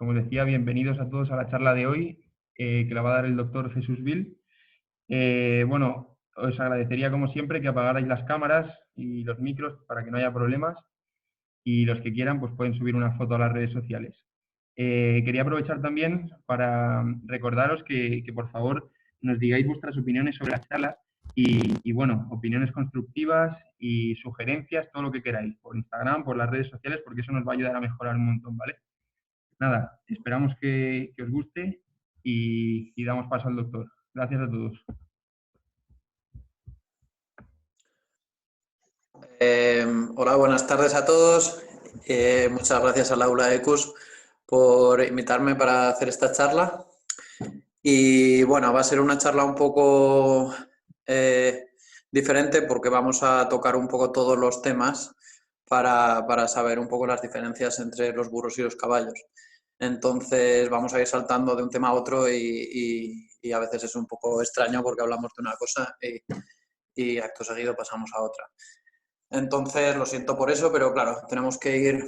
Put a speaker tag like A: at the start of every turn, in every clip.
A: como os decía, bienvenidos a todos a la charla de hoy, que la va a dar el doctor Jesús Vil. Bueno, os agradecería como siempre que apagarais las cámaras y los micros para que no haya problemas, y los que quieran pues pueden subir una foto a las redes sociales. Quería aprovechar también para recordaros que por favor nos digáis vuestras opiniones sobre las charlas y bueno, opiniones constructivas y sugerencias, todo lo que queráis, por Instagram, por las redes sociales, porque eso nos va a ayudar a mejorar un montón, ¿vale? Nada, esperamos que os guste y damos paso al doctor. Gracias a todos.
B: Hola, buenas tardes a todos. Muchas gracias al Aula ECUS por invitarme para hacer esta charla. Y bueno, va a ser una charla un poco diferente porque vamos a tocar un poco todos los temas para saber un poco las diferencias entre los burros y los caballos. Entonces vamos a ir saltando de un tema a otro y a veces es un poco extraño porque hablamos de una cosa y acto seguido pasamos a otra. Entonces, lo siento por eso, pero claro, tenemos que ir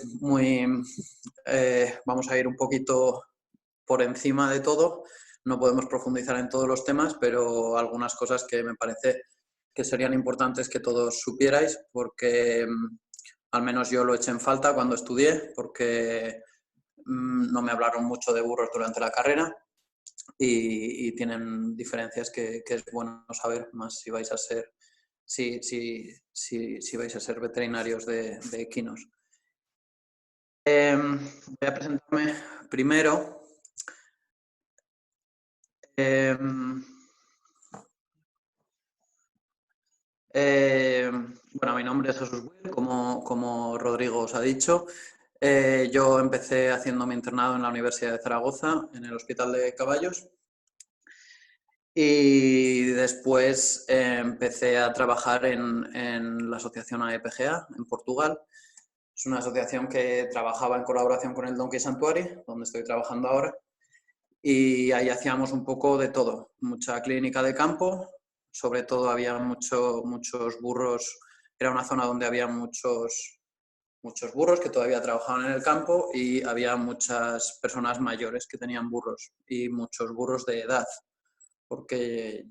B: vamos a ir un poquito por encima de todo. No podemos profundizar en todos los temas, pero algunas cosas que me parece que serían importantes que todos supierais, porque al menos yo lo eché en falta cuando estudié, porque no me hablaron mucho de burros durante la carrera y tienen diferencias que es bueno saber, más si vais a ser si vais a ser veterinarios de equinos. Voy a presentarme primero. Bueno, mi nombre es Jesús Wil, como Rodrigo os ha dicho. Yo empecé haciendo mi internado en la Universidad de Zaragoza, en el Hospital de Caballos. Y después empecé a trabajar en la asociación AEPGA, en Portugal. Es una asociación que trabajaba en colaboración con el Donkey Sanctuary, donde estoy trabajando ahora. Y ahí hacíamos un poco de todo, mucha clínica de campo, sobre todo había muchos burros, era una zona donde había muchos burros que todavía trabajaban en el campo y había muchas personas mayores que tenían burros y muchos burros de edad, porque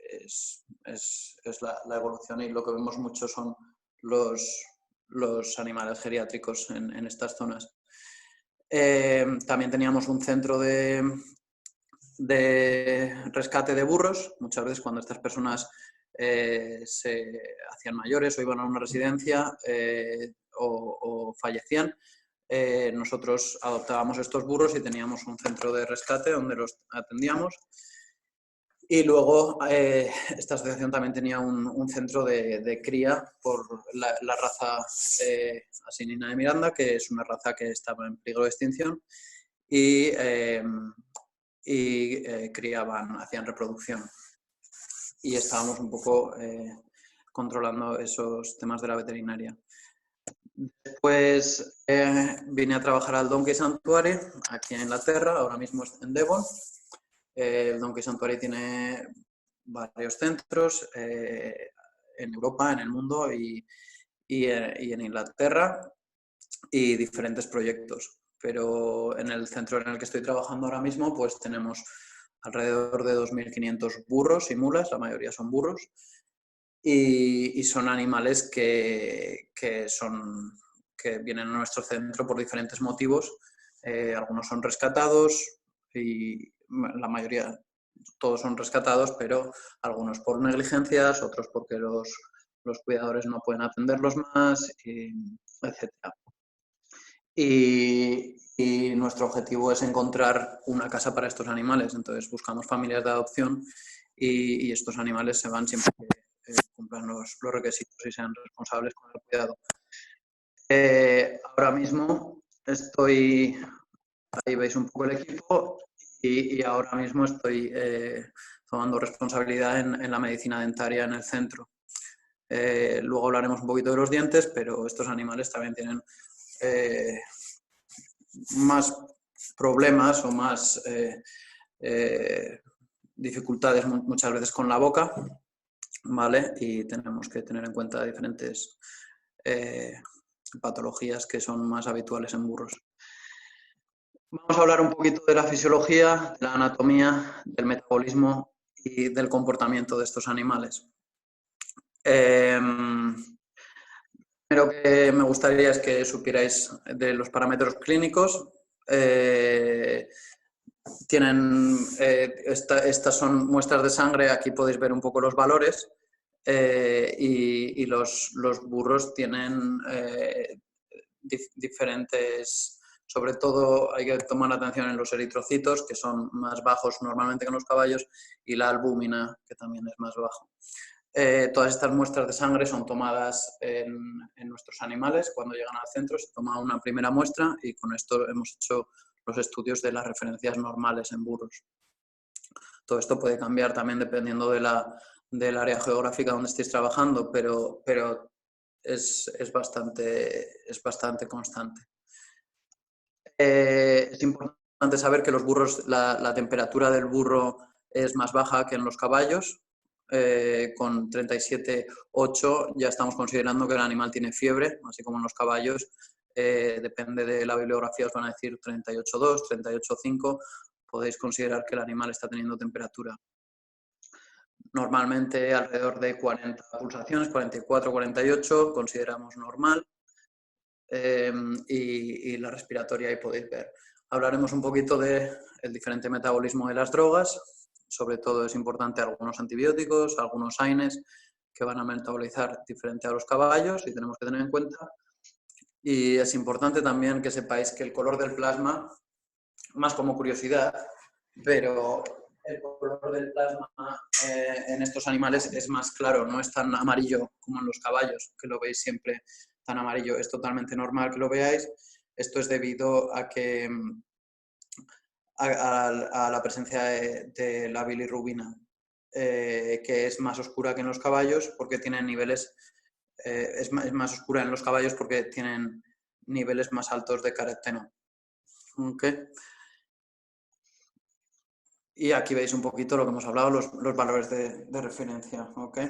B: es la evolución y lo que vemos mucho son los animales geriátricos en estas zonas. También teníamos un centro de rescate de burros. Muchas veces cuando estas personas se hacían mayores o iban a una residencia o fallecían, nosotros adoptábamos estos burros y teníamos un centro de rescate donde los atendíamos. Y luego esta asociación también tenía un centro de cría por la raza asinina de Miranda, que es una raza que estaba en peligro de extinción, y criaban, hacían reproducción. Y estábamos un poco controlando esos temas de la veterinaria. Después vine a trabajar al Donkey Sanctuary, aquí en Inglaterra, ahora mismo en Devon. El Donkey Sanctuary tiene varios centros en Europa, en el mundo y en Inglaterra, y diferentes proyectos. Pero en el centro en el que estoy trabajando ahora mismo, pues tenemos alrededor de 2.500 burros y mulas, la mayoría son burros, y son animales que vienen a nuestro centro por diferentes motivos. Algunos son rescatados y la mayoría, todos son rescatados, pero algunos por negligencias, otros porque los cuidadores no pueden atenderlos más, etc. Y nuestro objetivo es encontrar una casa para estos animales. Entonces buscamos familias de adopción y estos animales se van siempre que cumplan los requisitos y sean responsables con el cuidado. Ahora mismo estoy, ahí veis un poco el equipo, y ahora mismo estoy tomando responsabilidad en la medicina dentaria en el centro. Luego hablaremos un poquito de los dientes, pero estos animales también tienen más problemas o más dificultades muchas veces con la boca, ¿vale? Y tenemos que tener en cuenta diferentes patologías que son más habituales en burros. Vamos a hablar un poquito de la fisiología, de la anatomía, del metabolismo y del comportamiento de estos animales. Lo que me gustaría es que supierais de los parámetros clínicos. Estas son muestras de sangre, aquí podéis ver un poco los valores, y los burros tienen diferentes, sobre todo hay que tomar atención en los eritrocitos, que son más bajos normalmente que en los caballos, y la albúmina, que también es más bajo. Todas estas muestras de sangre son tomadas en nuestros animales. Cuando llegan al centro se toma una primera muestra y con esto hemos hecho los estudios de las referencias normales en burros. Todo esto puede cambiar también dependiendo del área geográfica donde estéis trabajando, pero es bastante constante. Es importante saber que los burros, la temperatura del burro es más baja que en los caballos. Con 37,8 ya estamos considerando que el animal tiene fiebre, así como en los caballos. Depende de la bibliografía, os van a decir 38,2, 38,5. Podéis considerar que el animal está teniendo temperatura. Normalmente alrededor de 40 pulsaciones, 44, 48, consideramos normal. Y la respiratoria ahí podéis ver. Hablaremos un poquito del diferente metabolismo de las drogas. Sobre todo es importante algunos antibióticos, algunos AINES que van a metabolizar diferente a los caballos y tenemos que tener en cuenta. Y es importante también que sepáis que el color del plasma, más como curiosidad, pero el color del plasma en estos animales es más claro, no es tan amarillo como en los caballos, que lo veis siempre tan amarillo. Es totalmente normal que lo veáis. Esto es debido a que a la presencia de la bilirrubina, que es más oscura que en los caballos porque tienen niveles, es más oscura en los caballos porque tienen niveles más altos de caroteno. ¿Okay? Y aquí veis un poquito lo que hemos hablado, los valores de referencia. ¿Okay?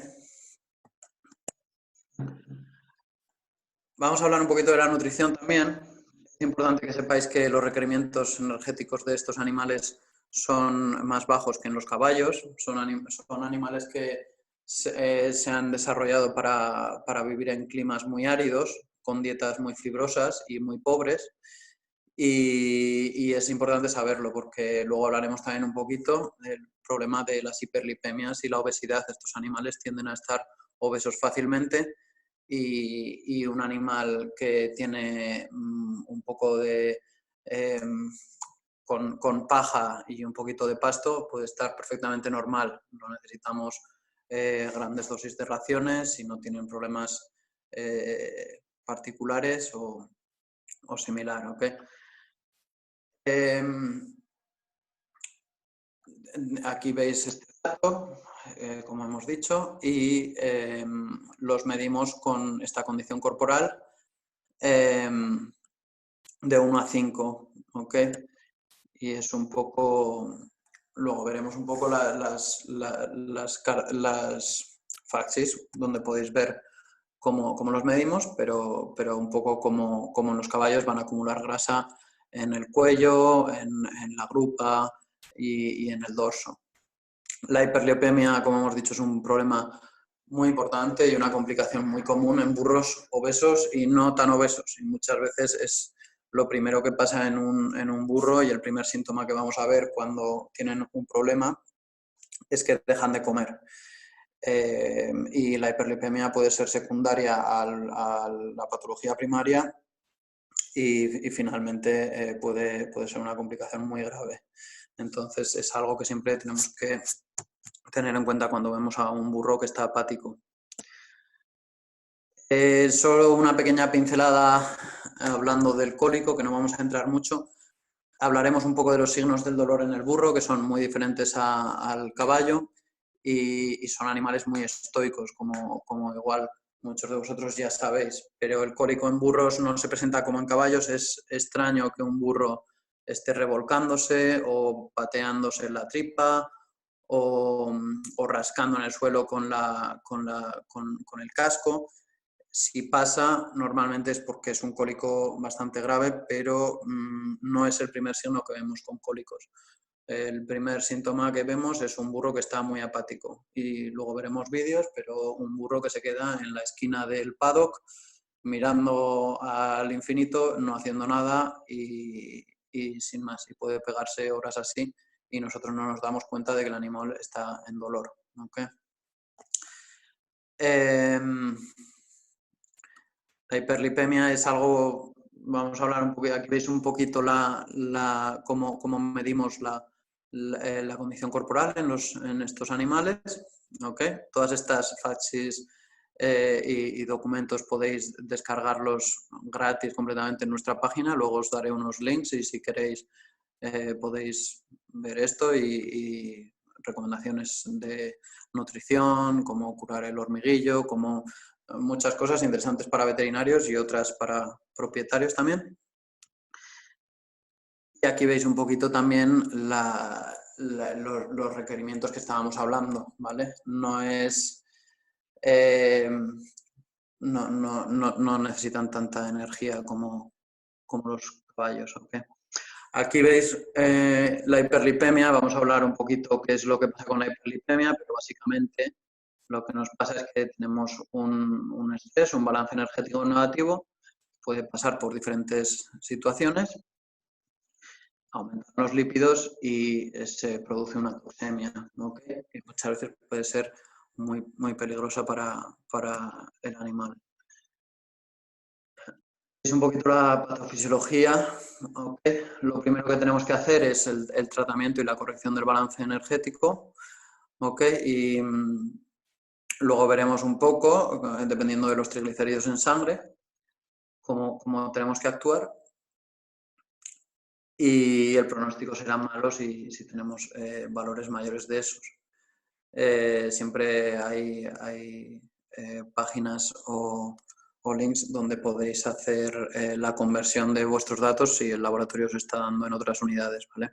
B: Vamos a hablar un poquito de la nutrición también. Es importante que sepáis que los requerimientos energéticos de estos animales son más bajos que en los caballos. Son animales que se han desarrollado para vivir en climas muy áridos, con dietas muy fibrosas y muy pobres. Y es importante saberlo porque luego hablaremos también un poquito del problema de las hiperlipemias y la obesidad. Estos animales tienden a estar obesos fácilmente y un animal que tiene un poco de... con paja y un poquito de pasto puede estar perfectamente normal. No necesitamos grandes dosis de raciones si no tienen problemas particulares o similar. ¿Okay? Aquí veis este dato, como hemos dicho, y los medimos con esta condición corporal de 1 a 5. ¿Okay? Y es un poco, luego veremos un poco las faxis, donde podéis ver cómo los medimos, pero un poco como en los caballos van a acumular grasa en el cuello, en la grupa y en el dorso. La hiperlipemia, como hemos dicho, es un problema muy importante y una complicación muy común en burros obesos y no tan obesos. Y muchas veces es lo primero que pasa en un burro y el primer síntoma que vamos a ver cuando tienen un problema es que dejan de comer. Y la hiperlipemia puede ser secundaria a la patología primaria y finalmente puede ser una complicación muy grave. Entonces es algo que siempre tenemos que tener en cuenta cuando vemos a un burro que está apático. Solo una pequeña pincelada hablando del cólico, que no vamos a entrar mucho. Hablaremos un poco de los signos del dolor en el burro, que son muy diferentes al caballo y son animales muy estoicos, como igual muchos de vosotros ya sabéis. Pero el cólico en burros no se presenta como en caballos. Es extraño que un burro esté revolcándose o pateándose la tripa o rascando en el suelo con el casco. Si pasa, normalmente es porque es un cólico bastante grave, pero no es el primer signo que vemos con cólicos. El primer síntoma que vemos es un burro que está muy apático y luego veremos vídeos, pero un burro que se queda en la esquina del paddock mirando al infinito, no haciendo nada y sin más. Y puede pegarse horas así y nosotros no nos damos cuenta de que el animal está en dolor. ¿Okay? La hiperlipemia es algo, vamos a hablar un poquito, aquí veis un poquito cómo medimos la condición corporal en estos animales. ¿Okay? Todas estas faxis y documentos podéis descargarlos gratis completamente en nuestra página, luego os daré unos links y si queréis podéis ver esto y recomendaciones de nutrición, cómo curar el hormiguillo, muchas cosas interesantes para veterinarios y otras para propietarios también. Y aquí veis un poquito también los requerimientos que estábamos hablando, ¿vale? No es... no necesitan tanta energía como los caballos, ¿ok? Aquí veis la hiperlipemia, vamos a hablar un poquito qué es lo que pasa con la hiperlipemia, pero básicamente lo que nos pasa es que tenemos un estrés, un balance energético negativo, puede pasar por diferentes situaciones, aumentan los lípidos y se produce una toxemia, ¿okay? Que muchas veces puede ser muy peligrosa para el animal. Es un poquito la patofisiología. ¿Okay? Lo primero que tenemos que hacer es el tratamiento y la corrección del balance energético. ¿Okay? Y luego veremos un poco, dependiendo de los triglicéridos en sangre, cómo tenemos que actuar. Y el pronóstico será malo si tenemos valores mayores de esos. Siempre hay páginas o links donde podéis hacer la conversión de vuestros datos si el laboratorio os está dando en otras unidades, ¿vale?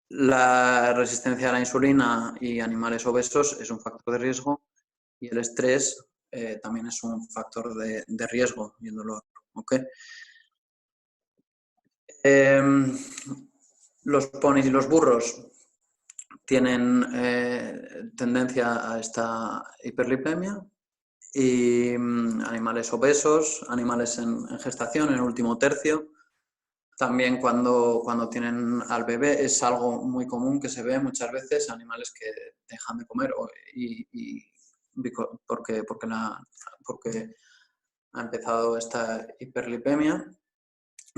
B: La resistencia a la insulina y animales obesos es un factor de riesgo y el estrés también es un factor de riesgo y el dolor, ¿ok? Los ponis y los burros tienen tendencia a esta hiperlipemia y animales obesos, animales en gestación, en el último tercio. También cuando tienen al bebé es algo muy común que se ve muchas veces, animales que dejan de comer porque ha empezado esta hiperlipemia.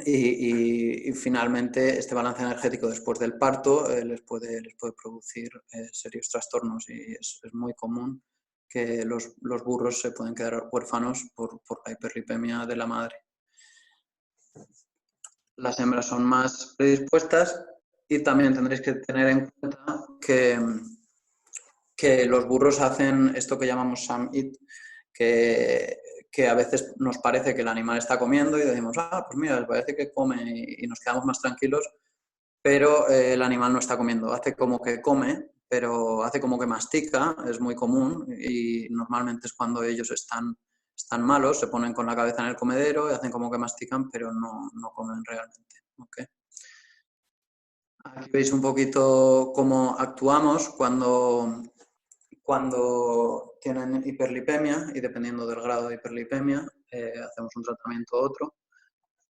B: Y finalmente este balance energético después del parto les puede producir serios trastornos y es muy común que los burros se pueden quedar huérfanos por la hiperlipemia de la madre. Las hembras son más predispuestas y también tendréis que tener en cuenta que los burros hacen esto que llamamos SAM-IT, que a veces nos parece que el animal está comiendo y decimos, pues mira, parece que come y nos quedamos más tranquilos, pero el animal no está comiendo. Hace como que come, pero hace como que mastica, es muy común y normalmente es cuando ellos están malos, se ponen con la cabeza en el comedero y hacen como que mastican, pero no comen realmente. ¿Okay? Aquí veis un poquito cómo actuamos cuando tienen hiperlipemia y dependiendo del grado de hiperlipemia hacemos un tratamiento u otro.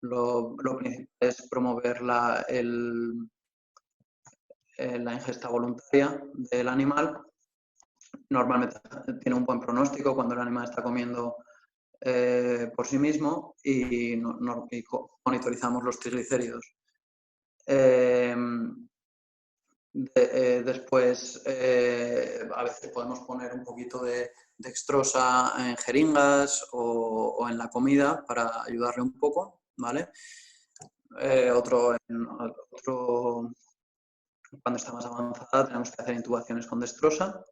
B: Lo principal es promover la ingesta voluntaria del animal. Normalmente tiene un buen pronóstico cuando el animal está comiendo por sí mismo y monitorizamos los triglicéridos. Después, a veces podemos poner un poquito de dextrosa en jeringas o en la comida para ayudarle un poco, ¿vale? Otro, cuando está más avanzada, tenemos que hacer intubaciones con dextrosa.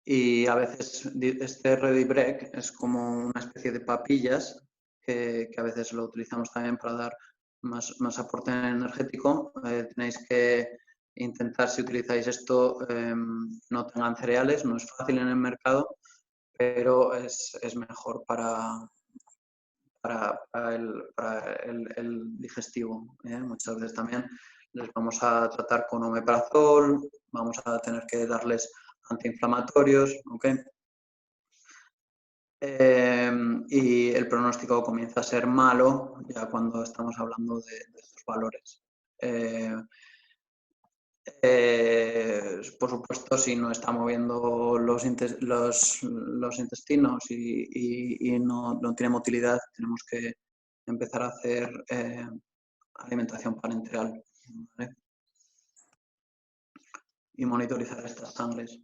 B: Y a veces este Ready Break es como una especie de papillas que a veces lo utilizamos también para dar más aporte energético. Tenéis que intentar, si utilizáis esto, no tengan cereales. No es fácil en el mercado, pero es mejor para el digestivo. Muchas veces también les vamos a tratar con omeprazol, vamos a tener que darles antiinflamatorios, ¿ok? Y el pronóstico comienza a ser malo ya cuando estamos hablando de estos valores. Por supuesto, si no está moviendo los intestinos y no tiene motilidad, tenemos que empezar a hacer alimentación parenteral, ¿vale? Y monitorizar estas sangres.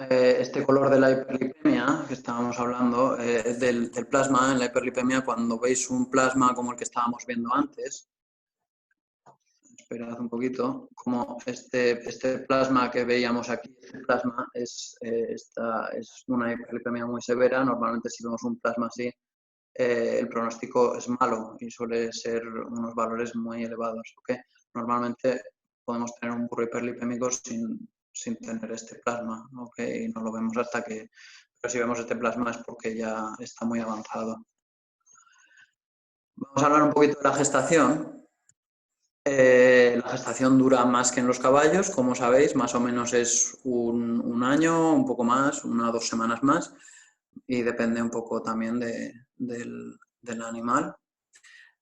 B: Este color de la hiperlipemia que estábamos hablando, del plasma. En la hiperlipemia, cuando veis un plasma como el que estábamos viendo antes, esperad un poquito, como este plasma que veíamos aquí, este plasma es una hiperlipemia muy severa. Normalmente, si vemos un plasma así, el pronóstico es malo y suele ser unos valores muy elevados, ¿okay? Normalmente podemos tener un burro hiperlipémico sin tener este plasma, ¿okay? Y no lo vemos hasta que... Pero si vemos este plasma es porque ya está muy avanzado. Vamos a hablar un poquito de la gestación. La gestación dura más que en los caballos, como sabéis, más o menos es un año, un poco más, 1 o 2 semanas más, y depende un poco también del animal.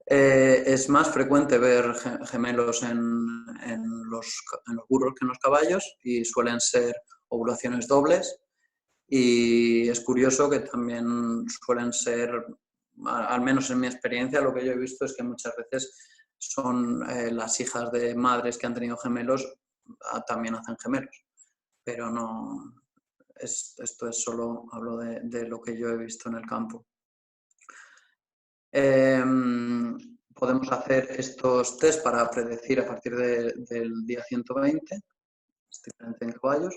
B: Es más frecuente ver gemelos en los burros que en los caballos, y suelen ser ovulaciones dobles. Y es curioso que también suelen ser, al menos en mi experiencia, lo que yo he visto es que muchas veces son las hijas de madres que han tenido gemelos, también hacen gemelos. Pero no, esto es solo, hablo de lo que yo he visto en el campo. Podemos hacer estos test para predecir a partir del día 120, es diferente en caballos,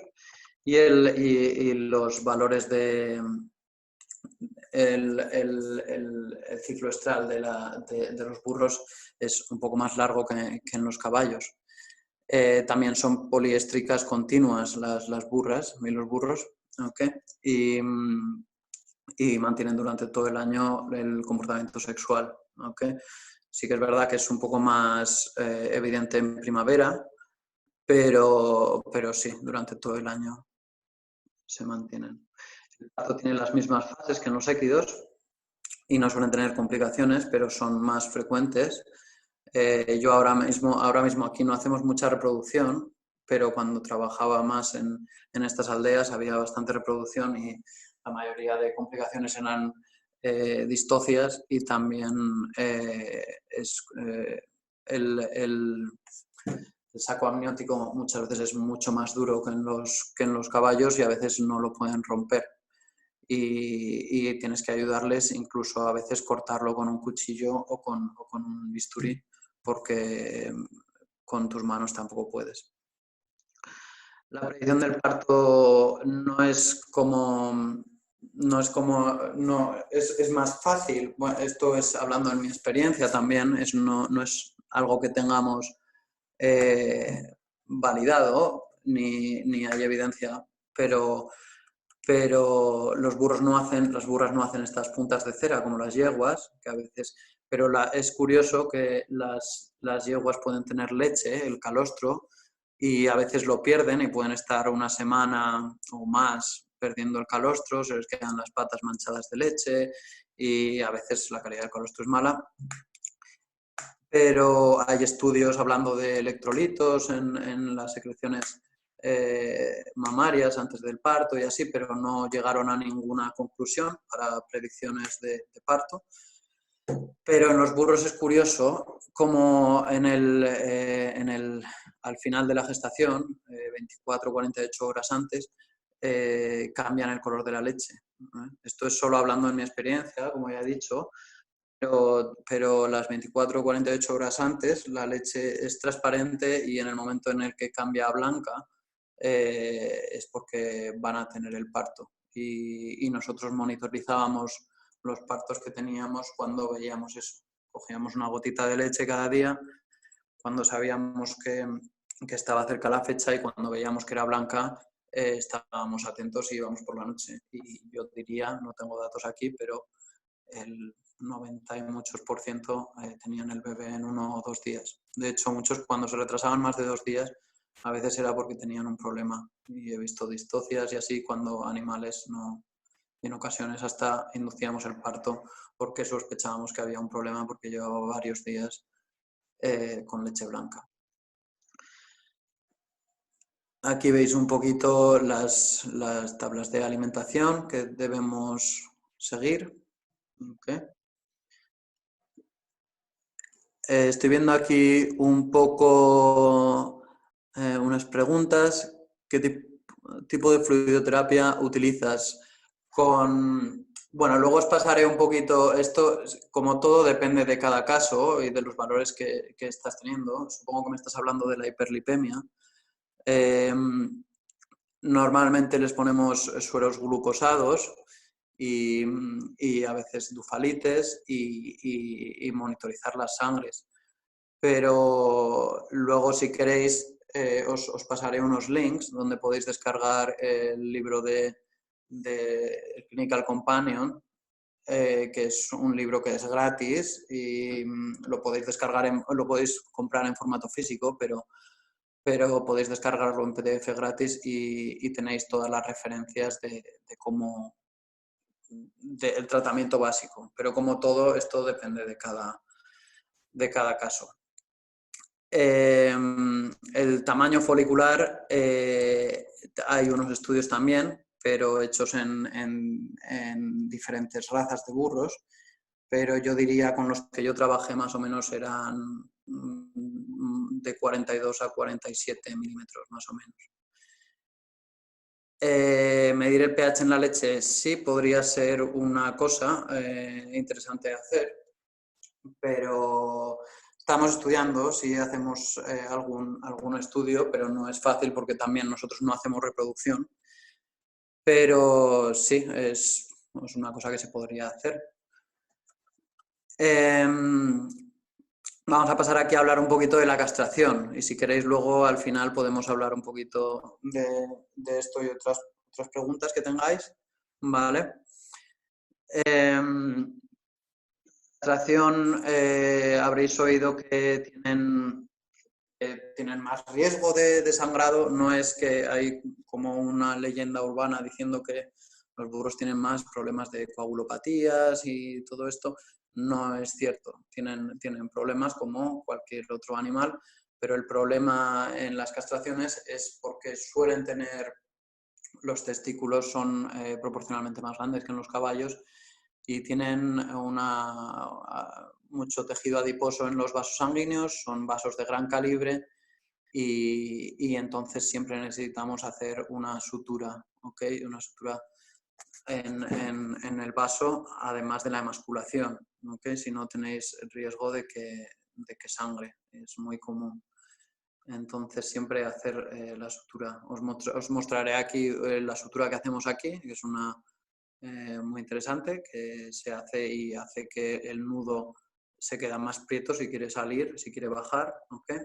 B: y los valores el ciclo estral de los burros es un poco más largo que en los caballos. También son poliéstricas continuas las burras y los burros, ¿okay? Y mantienen durante todo el año el comportamiento sexual, ¿okay? Sí que es verdad que es un poco más evidente en primavera, pero sí, durante todo el año se mantienen. El parto tiene las mismas fases que en los équidos y no suelen tener complicaciones, pero son más frecuentes. Yo ahora mismo aquí no hacemos mucha reproducción, pero cuando trabajaba más en estas aldeas había bastante reproducción y la mayoría de complicaciones eran distocias, y también el saco amniótico muchas veces es mucho más duro que en los caballos, y a veces no lo pueden romper. Y tienes que ayudarles, incluso a veces cortarlo con un cuchillo o con un bisturí, porque con tus manos tampoco puedes. La predicción del parto es más fácil. Bueno, esto es hablando en mi experiencia también, no es algo que tengamos validado ni hay evidencia, pero las burras no hacen estas puntas de cera como las yeguas, que a veces, pero es curioso que las yeguas pueden tener leche, el calostro, y a veces lo pierden y pueden estar 1 semana o más perdiendo el calostro, se les quedan las patas manchadas de leche y a veces la calidad del calostro es mala. Pero hay estudios hablando de electrolitos en las secreciones mamarias antes del parto y así, pero no llegaron a ninguna conclusión para predicciones de parto. Pero en los burros es curioso cómo al final de la gestación, 24 o 48 horas antes, cambian el color de la leche. Esto es solo hablando en mi experiencia, como ya he dicho, pero las 24 o 48 horas antes la leche es transparente, y en el momento en el que cambia a blanca es porque van a tener el parto. Y nosotros monitorizábamos los partos que teníamos cuando veíamos eso. Cogíamos una gotita de leche cada día cuando sabíamos que estaba cerca la fecha y cuando veíamos que era blanca, estábamos atentos y íbamos por la noche. Y yo diría, no tengo datos aquí, pero el 90 y muchos por ciento tenían el bebé en 1 o 2 días. De hecho, muchos cuando se retrasaban más de 2 días, a veces era porque tenían un problema. Y he visto distocias y así cuando animales no... En ocasiones hasta inducíamos el parto porque sospechábamos que había un problema porque llevaba varios días con leche blanca. Aquí veis un poquito las tablas de alimentación que debemos seguir. Okay. Estoy viendo aquí un poco unas preguntas. ¿Qué tipo de fluidoterapia utilizas? Bueno, luego os pasaré un poquito esto, como todo depende de cada caso y de los valores que estás teniendo. Supongo que me estás hablando de la hiperlipemia. Normalmente les ponemos sueros glucosados y a veces dufalites y monitorizar las sangres. Pero luego, si queréis, os pasaré unos links donde podéis descargar el libro de Clinical Companion, que es un libro que es gratis y lo podéis descargar, lo podéis comprar en formato físico, pero podéis descargarlo en PDF gratis y tenéis todas las referencias de cómo del tratamiento básico. Pero como todo, esto depende de cada caso. El tamaño folicular, hay unos estudios también, pero hechos en diferentes razas de burros, pero yo diría con los que yo trabajé más o menos eran de 42 a 47 milímetros más o menos. Medir el pH en la leche sí podría ser una cosa interesante de hacer, pero estamos estudiando si hacemos algún estudio, pero no es fácil porque también nosotros no hacemos reproducción, pero sí, es una cosa que se podría hacer. Vamos a pasar aquí a hablar un poquito de la castración y si queréis luego al final podemos hablar un poquito de esto y otras preguntas que tengáis, ¿vale? Castración, habréis oído que tienen más riesgo de sangrado. No es que hay como una leyenda urbana diciendo que los burros tienen más problemas de coagulopatías y todo esto. No es cierto. Tienen problemas como cualquier otro animal, pero el problema en las castraciones es porque suelen tener, los testículos son proporcionalmente más grandes que en los caballos y tienen mucho tejido adiposo en los vasos sanguíneos, son vasos de gran calibre y entonces siempre necesitamos hacer una sutura, ¿okay? Una sutura en el vaso, además de la emasculación, ¿okay? Si no tenéis riesgo de que sangre, es muy común. Entonces siempre hacer la sutura. Os mostraré aquí la sutura que hacemos aquí, que es una muy interesante, que se hace y hace que el nudo se queda más prieto si quiere salir, si quiere bajar, ¿okay?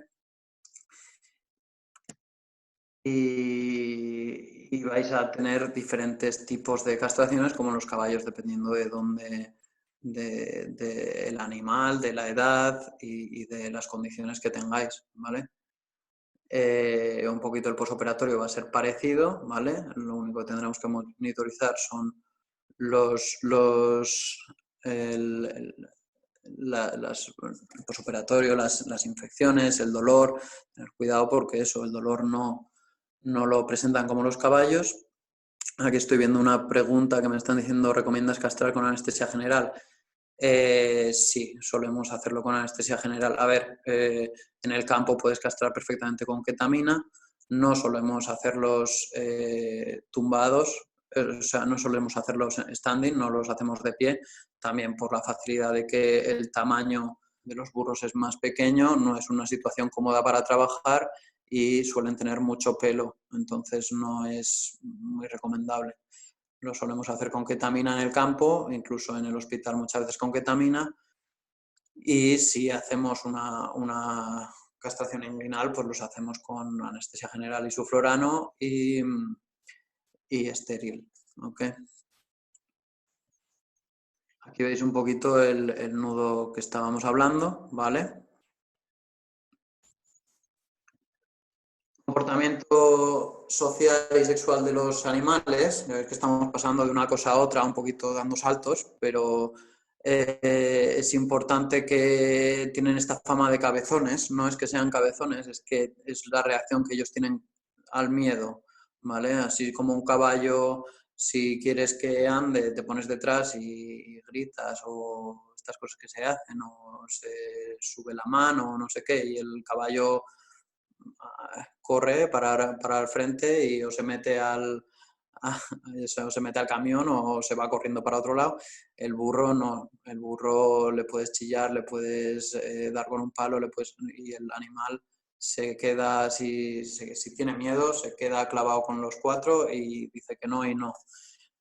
B: Y vais a tener diferentes tipos de castraciones como los caballos, dependiendo de dónde, del animal, de la edad y de las condiciones que tengáis, ¿vale? Un poquito el posoperatorio va a ser parecido, ¿vale? Lo único que tendremos que monitorizar son el posoperatorio, las infecciones, el dolor. Tener cuidado porque eso, el dolor no lo presentan como los caballos. Aquí estoy viendo una pregunta que me están diciendo: ¿recomiendas castrar con anestesia general? Sí, solemos hacerlo con anestesia general. A ver, en el campo puedes castrar perfectamente con ketamina. No solemos hacerlos tumbados, o sea, no solemos hacerlos standing, no los hacemos de pie, también por la facilidad de que el tamaño de los burros es más pequeño, no es una situación cómoda para trabajar y suelen tener mucho pelo, entonces no es muy recomendable. Lo solemos hacer con ketamina en el campo, incluso en el hospital muchas veces con ketamina. Y si hacemos una castración inguinal, pues los hacemos con anestesia general isoflurano y estéril. ¿Okay? Aquí veis un poquito el nudo que estábamos hablando, ¿vale? Comportamiento social y sexual de los animales, ya ves que estamos pasando de una cosa a otra, un poquito dando saltos, pero es importante que tienen esta fama de cabezones, no es que sean cabezones, es que es la reacción que ellos tienen al miedo, ¿vale? Así como un caballo, si quieres que ande, te pones detrás y gritas o estas cosas que se hacen, o se sube la mano o no sé qué, y el caballo corre para el frente y o se mete o se mete al camión o se va corriendo para otro lado. El burro no, el burro le puedes chillar, le puedes dar con un palo, y el animal se queda, si tiene miedo, se queda clavado con los cuatro y dice que no y no.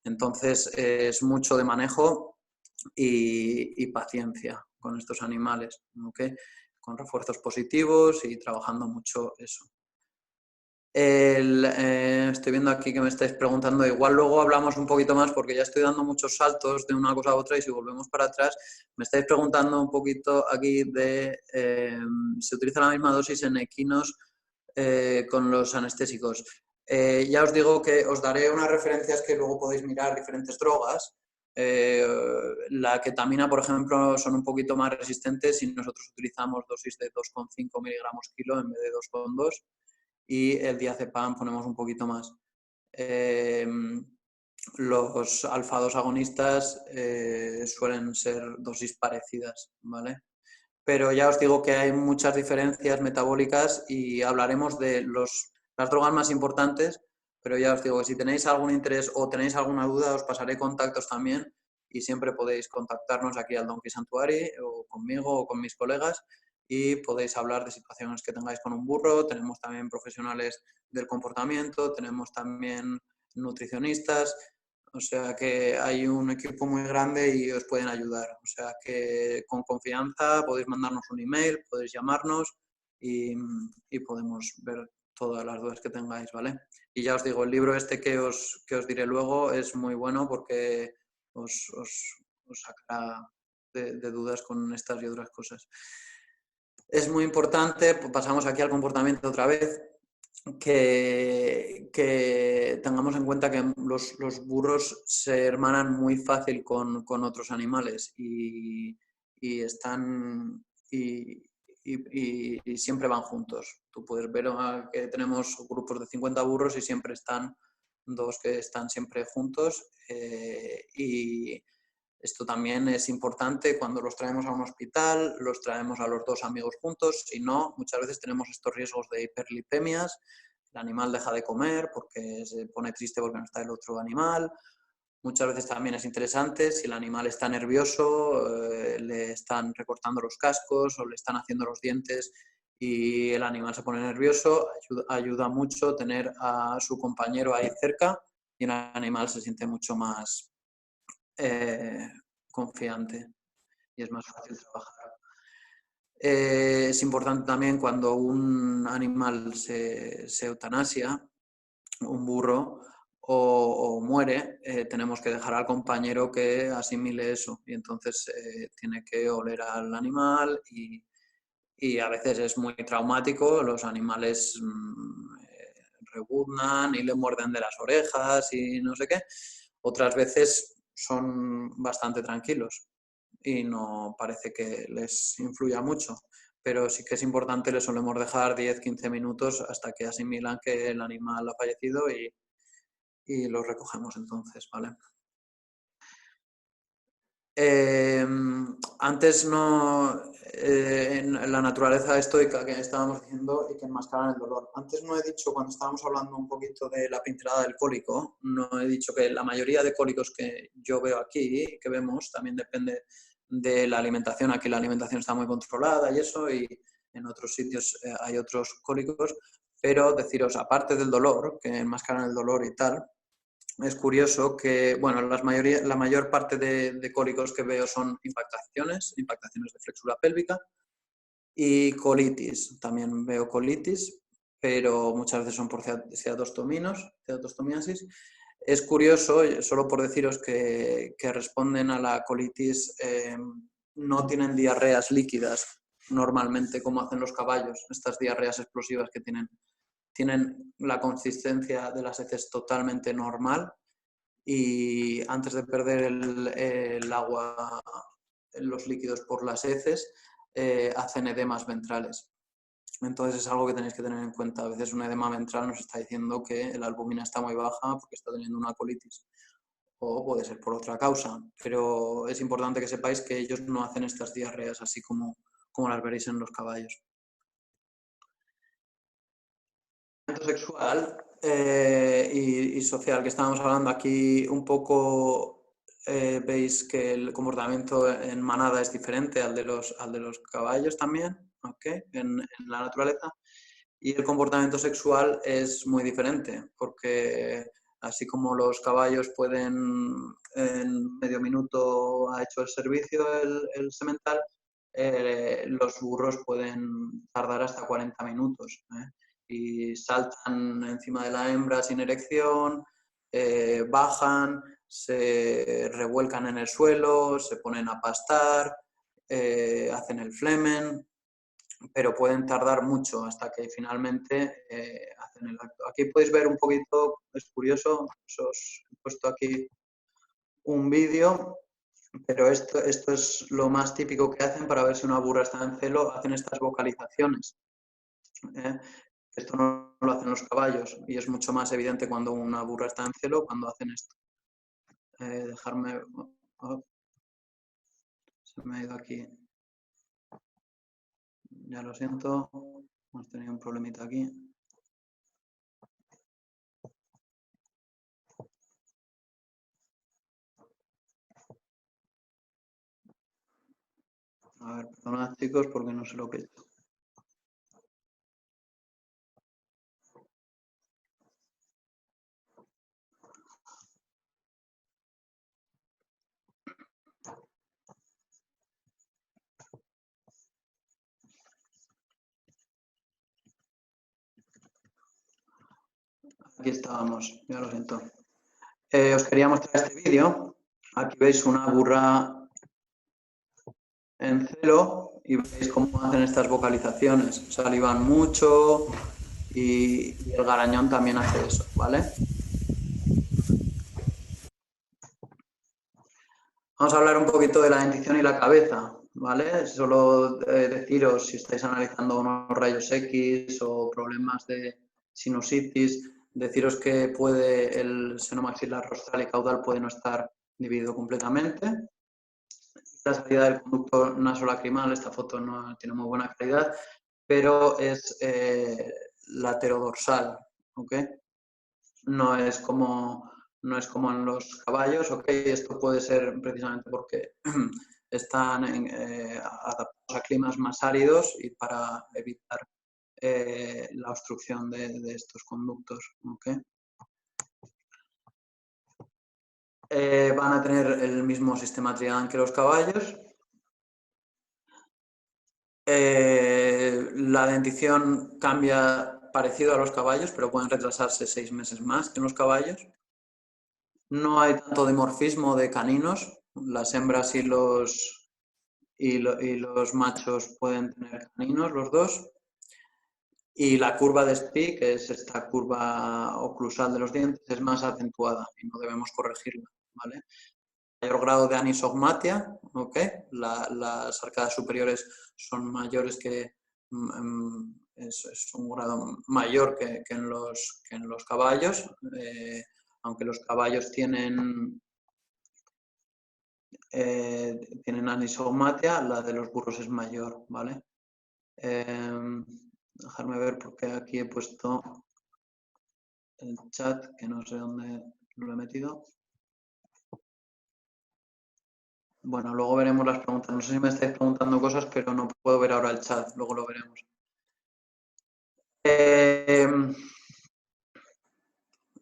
B: Entonces es mucho de manejo y paciencia con estos animales, ¿okay? Con refuerzos positivos y trabajando mucho eso. Estoy viendo aquí que me estáis preguntando, igual luego hablamos un poquito más porque ya estoy dando muchos saltos de una cosa a otra y si volvemos para atrás, me estáis preguntando un poquito aquí de ¿se utiliza la misma dosis en equinos con los anestésicos? Ya os digo que os daré unas referencias que luego podéis mirar diferentes drogas. La ketamina, por ejemplo, son un poquito más resistentes y nosotros utilizamos dosis de 2,5 miligramos kilo en vez de 2,2 y el diazepam ponemos un poquito más. Los alfa-2 agonistas suelen ser dosis parecidas, ¿vale? Pero ya os digo que hay muchas diferencias metabólicas y hablaremos de las drogas más importantes, pero ya os digo que si tenéis algún interés o tenéis alguna duda os pasaré contactos también y siempre podéis contactarnos aquí al Donkey Sanctuary o conmigo o con mis colegas y podéis hablar de situaciones que tengáis con un burro. Tenemos también profesionales del comportamiento, tenemos también nutricionistas, o sea que hay un equipo muy grande y os pueden ayudar. O sea que con confianza podéis mandarnos un email, podéis llamarnos y podemos ver todas las dudas que tengáis, ¿vale? Y ya os digo, el libro este que os diré luego es muy bueno porque os sacará de dudas con estas y otras cosas. Es muy importante, pasamos aquí al comportamiento otra vez, que tengamos en cuenta que los burros se hermanan muy fácil con otros animales y están y siempre van juntos. Tú puedes ver que tenemos grupos de 50 burros y siempre están dos que están siempre juntos y esto también es importante cuando los traemos a un hospital, los traemos a los dos amigos juntos, si no, muchas veces tenemos estos riesgos de hiperlipemias, el animal deja de comer porque se pone triste porque no está el otro animal. Muchas veces también es interesante si el animal está nervioso, le están recortando los cascos o le están haciendo los dientes y el animal se pone nervioso, ayuda mucho tener a su compañero ahí cerca y el animal se siente mucho más confiante y es más fácil trabajar. Es importante también cuando un animal se eutanasia, un burro, o muere, tenemos que dejar al compañero que asimile eso y entonces tiene que oler al animal y a veces es muy traumático, los animales rebuznan y le muerden de las orejas y no sé qué. Otras veces son bastante tranquilos y no parece que les influya mucho, pero sí que es importante, les solemos dejar 10-15 minutos hasta que asimilan que el animal ha fallecido y lo recogemos entonces, ¿vale? Antes no, en la naturaleza estoica que estábamos diciendo y que enmascaran el dolor. Antes no he dicho, cuando estábamos hablando un poquito de la pincelada del cólico, no he dicho que la mayoría de cólicos que yo veo aquí, que vemos, también depende de la alimentación. Aquí la alimentación está muy controlada y eso, y en otros sitios hay otros cólicos. Pero deciros, aparte del dolor, que enmascaran el dolor y tal, es curioso que, bueno, la mayor parte de cólicos que veo son impactaciones de flexura pélvica, Y colitis, también veo colitis, pero muchas veces son por ceatostomiasis. Es curioso, solo por deciros que responden a la colitis, no tienen diarreas líquidas normalmente como hacen los caballos, estas diarreas explosivas que tienen la consistencia de las heces totalmente normal y antes de perder el agua, los líquidos por las heces, hacen edemas ventrales. Entonces es algo que tenéis que tener en cuenta. A veces un edema ventral nos está diciendo que la albúmina está muy baja porque está teniendo una colitis. O puede ser por otra causa. Pero es importante que sepáis que ellos no hacen estas diarreas así como las veréis en los caballos. Sexual y social que estábamos hablando aquí un poco, veis que el comportamiento en manada es diferente al de los caballos también, ¿okay? en la naturaleza, y el comportamiento sexual es muy diferente porque así como los caballos pueden en medio minuto ha hecho el servicio el semental, los burros pueden tardar hasta 40 minutos. Y saltan encima de la hembra sin erección, bajan, se revuelcan en el suelo, se ponen a pastar, hacen el flemen, pero pueden tardar mucho hasta que finalmente hacen el acto. Aquí podéis ver un poquito, es curioso, os he puesto aquí un vídeo, pero esto es lo más típico que hacen para ver si una burra está en celo, hacen estas vocalizaciones. Esto no lo hacen los caballos y es mucho más evidente cuando una burra está en celo cuando hacen esto. Dejarme... Oh, se me ha ido aquí. Ya lo siento. Hemos tenido un problemita aquí. A ver, perdonad chicos porque no sé lo que he hecho. Aquí estábamos, ya lo siento. Os quería mostrar este vídeo. Aquí veis una burra en celo y veis cómo hacen estas vocalizaciones. Salivan mucho y el garañón también hace eso, ¿vale? Vamos a hablar un poquito de la dentición y la cabeza, ¿vale? Solo deciros si estáis analizando unos rayos X o problemas de sinusitis, deciros que puede el seno maxilar rostral y caudal puede no estar dividido completamente. La salida del conducto nasolacrimal, esta foto no tiene muy buena calidad, pero es laterodorsal, ¿ok? No es como en los caballos, ¿ok? Esto puede ser precisamente porque están adaptados a climas más áridos y para evitar la obstrucción de estos conductos, ¿ok? Van a tener el mismo sistema Triadan que los caballos. La dentición cambia parecido a los caballos, pero pueden retrasarse 6 meses más que en los caballos. No hay tanto dimorfismo de caninos. Las hembras y los machos pueden tener caninos, los dos. Y la curva de Spee, que es esta curva oclusal de los dientes, es más acentuada y no debemos corregirla, ¿vale? Mayor grado de anisogmatia, ¿ok? Las arcadas superiores son mayores que... es un grado mayor que en los caballos, aunque los caballos tienen anisogmatia, la de los burros es mayor, ¿vale? Dejarme ver porque aquí he puesto el chat, que no sé dónde lo he metido. Bueno, luego veremos las preguntas. No sé si me estáis preguntando cosas, pero no puedo ver ahora el chat. Luego lo veremos.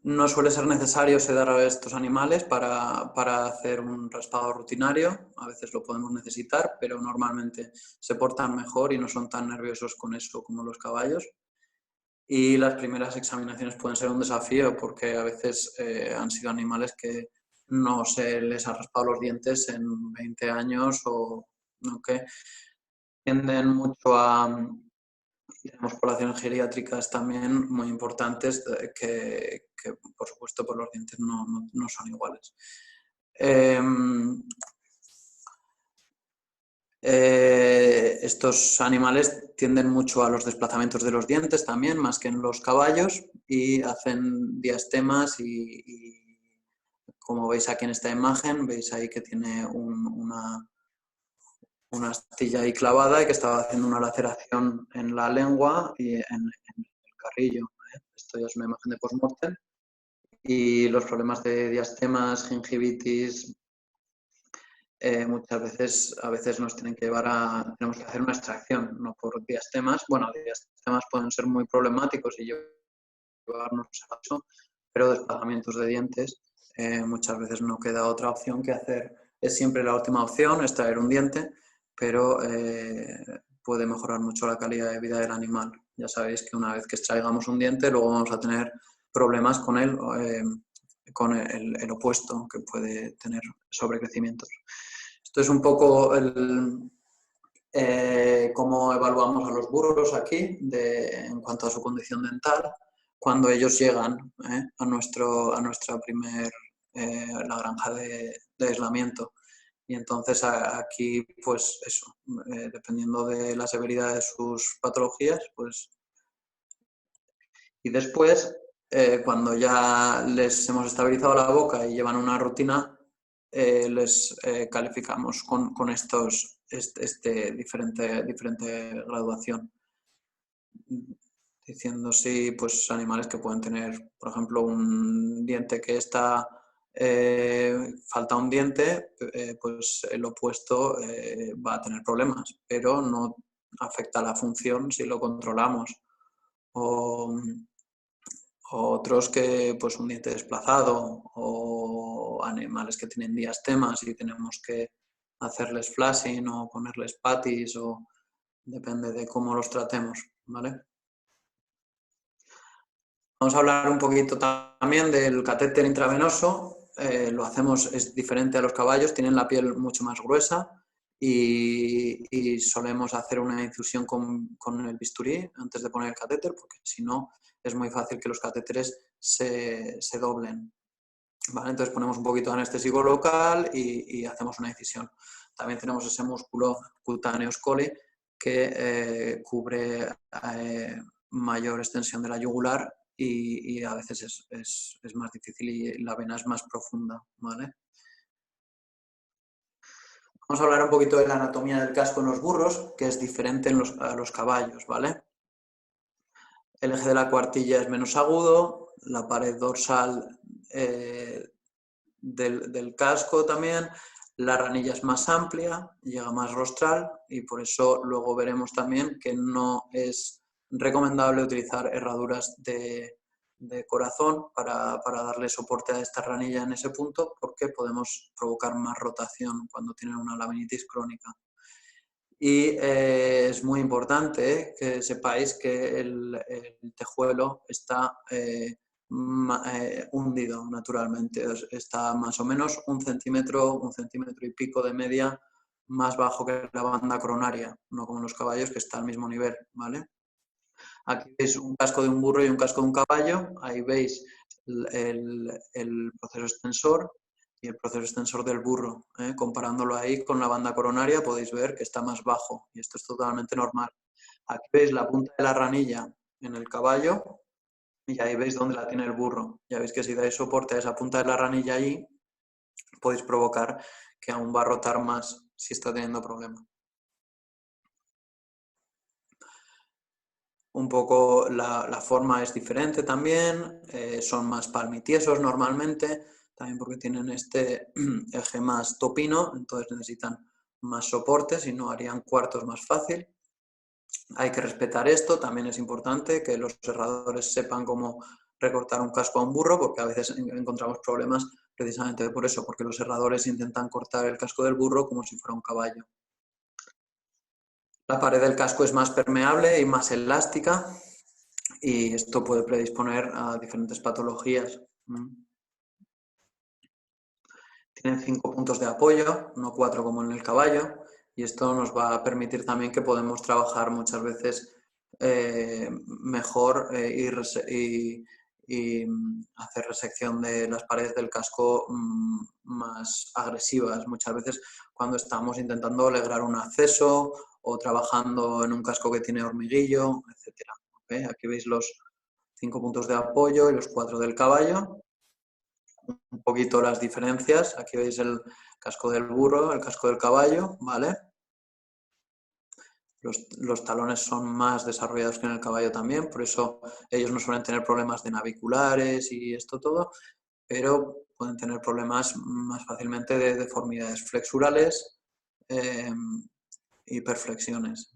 B: No suele ser necesario sedar a estos animales para hacer un raspado rutinario. A veces lo podemos necesitar, pero normalmente se portan mejor y no son tan nerviosos con eso como los caballos. Y las primeras examinaciones pueden ser un desafío porque a veces han sido animales que no se les ha raspado los dientes en 20 años o ¿no? Que tienden mucho a... Tenemos poblaciones geriátricas también muy importantes que por supuesto, por los dientes no son iguales. Estos animales tienden mucho a los desplazamientos de los dientes también, más que en los caballos, y hacen diastemas y como veis aquí en esta imagen, veis ahí que tiene una astilla ahí clavada y que estaba haciendo una laceración en la lengua y en el carrillo. Esto ya es una imagen de post-mortem. Y los problemas de diastemas, gingivitis, muchas veces, a veces nos tienen que llevar tenemos que hacer una extracción, no por diastemas. Bueno, diastemas pueden ser muy problemáticos y llevarnos a eso, pero desplazamientos de dientes, muchas veces no queda otra opción que hacer. Es siempre la última opción, extraer un diente, pero puede mejorar mucho la calidad de vida del animal. Ya sabéis que una vez que extraigamos un diente, luego vamos a tener problemas con el opuesto, que puede tener sobrecrecimientos. Esto es un poco cómo evaluamos a los burros aquí en cuanto a su condición dental cuando ellos llegan a nuestra la granja de aislamiento. Y entonces aquí, pues eso, dependiendo de la severidad de sus patologías, pues... Y después, cuando ya les hemos estabilizado la boca y llevan una rutina, les calificamos con diferente graduación, diciendo si pues animales que pueden tener, por ejemplo, un diente que está falta un diente, pues el opuesto va a tener problemas, pero no afecta la función si lo controlamos. O otros que pues un diente desplazado o animales que tienen diastemas y tenemos que hacerles flashing o ponerles patis o depende de cómo los tratemos, ¿vale? Vamos a hablar un poquito también del catéter intravenoso. Lo hacemos, es diferente a los caballos, tienen la piel mucho más gruesa y solemos hacer una infusión con el bisturí antes de poner el catéter, porque si no es muy fácil que los catéteres se doblen. ¿Vale? Entonces ponemos un poquito de anestésico local y hacemos una incisión. También tenemos ese músculo cutáneo scoli que cubre mayor extensión de la yugular y a veces es más difícil y la vena es más profunda, ¿vale? Vamos a hablar un poquito de la anatomía del casco en los burros, que es diferente a los caballos, ¿vale? El eje de la cuartilla es menos agudo, la pared dorsal del casco también, la ranilla es más amplia, llega más rostral y por eso luego veremos también que no es recomendable utilizar herraduras de corazón para darle soporte a esta ranilla en ese punto porque podemos provocar más rotación cuando tienen una laminitis crónica. Y es muy importante que sepáis que el tejuelo está hundido naturalmente. Está más o menos un centímetro y pico de media más bajo que la banda coronaria, no como los caballos que está al mismo nivel, ¿vale? Aquí veis un casco de un burro y un casco de un caballo. Ahí veis el proceso extensor y el proceso extensor del burro. Comparándolo ahí con la banda coronaria podéis ver que está más bajo y esto es totalmente normal. Aquí veis la punta de la ranilla en el caballo y ahí veis dónde la tiene el burro. Ya veis que si dais soporte a esa punta de la ranilla allí, podéis provocar que aún va a rotar más si está teniendo problemas. Un poco la forma es diferente también, son más palmitiesos normalmente, también porque tienen este eje más topino, entonces necesitan más soportes y no harían cuartos más fácil. Hay que respetar esto, también es importante que los herradores sepan cómo recortar un casco a un burro, porque a veces encontramos problemas precisamente por eso, porque los herradores intentan cortar el casco del burro como si fuera un caballo. La pared del casco es más permeable y más elástica y esto puede predisponer a diferentes patologías. Tienen 5 puntos de apoyo, no 4 como en el caballo, y esto nos va a permitir también que podemos trabajar muchas veces mejor y hacer resección de las paredes del casco más agresivas. Muchas veces cuando estamos intentando alegrar un acceso o trabajando en un casco que tiene hormiguillo, etc. ¿Okay? Aquí veis los 5 puntos de apoyo y los 4 del caballo. Un poquito las diferencias. Aquí veis el casco del burro, el casco del caballo, ¿vale? Los talones son más desarrollados que en el caballo también, por eso ellos no suelen tener problemas de naviculares y esto todo, pero pueden tener problemas más fácilmente de deformidades flexurales y hiperflexiones.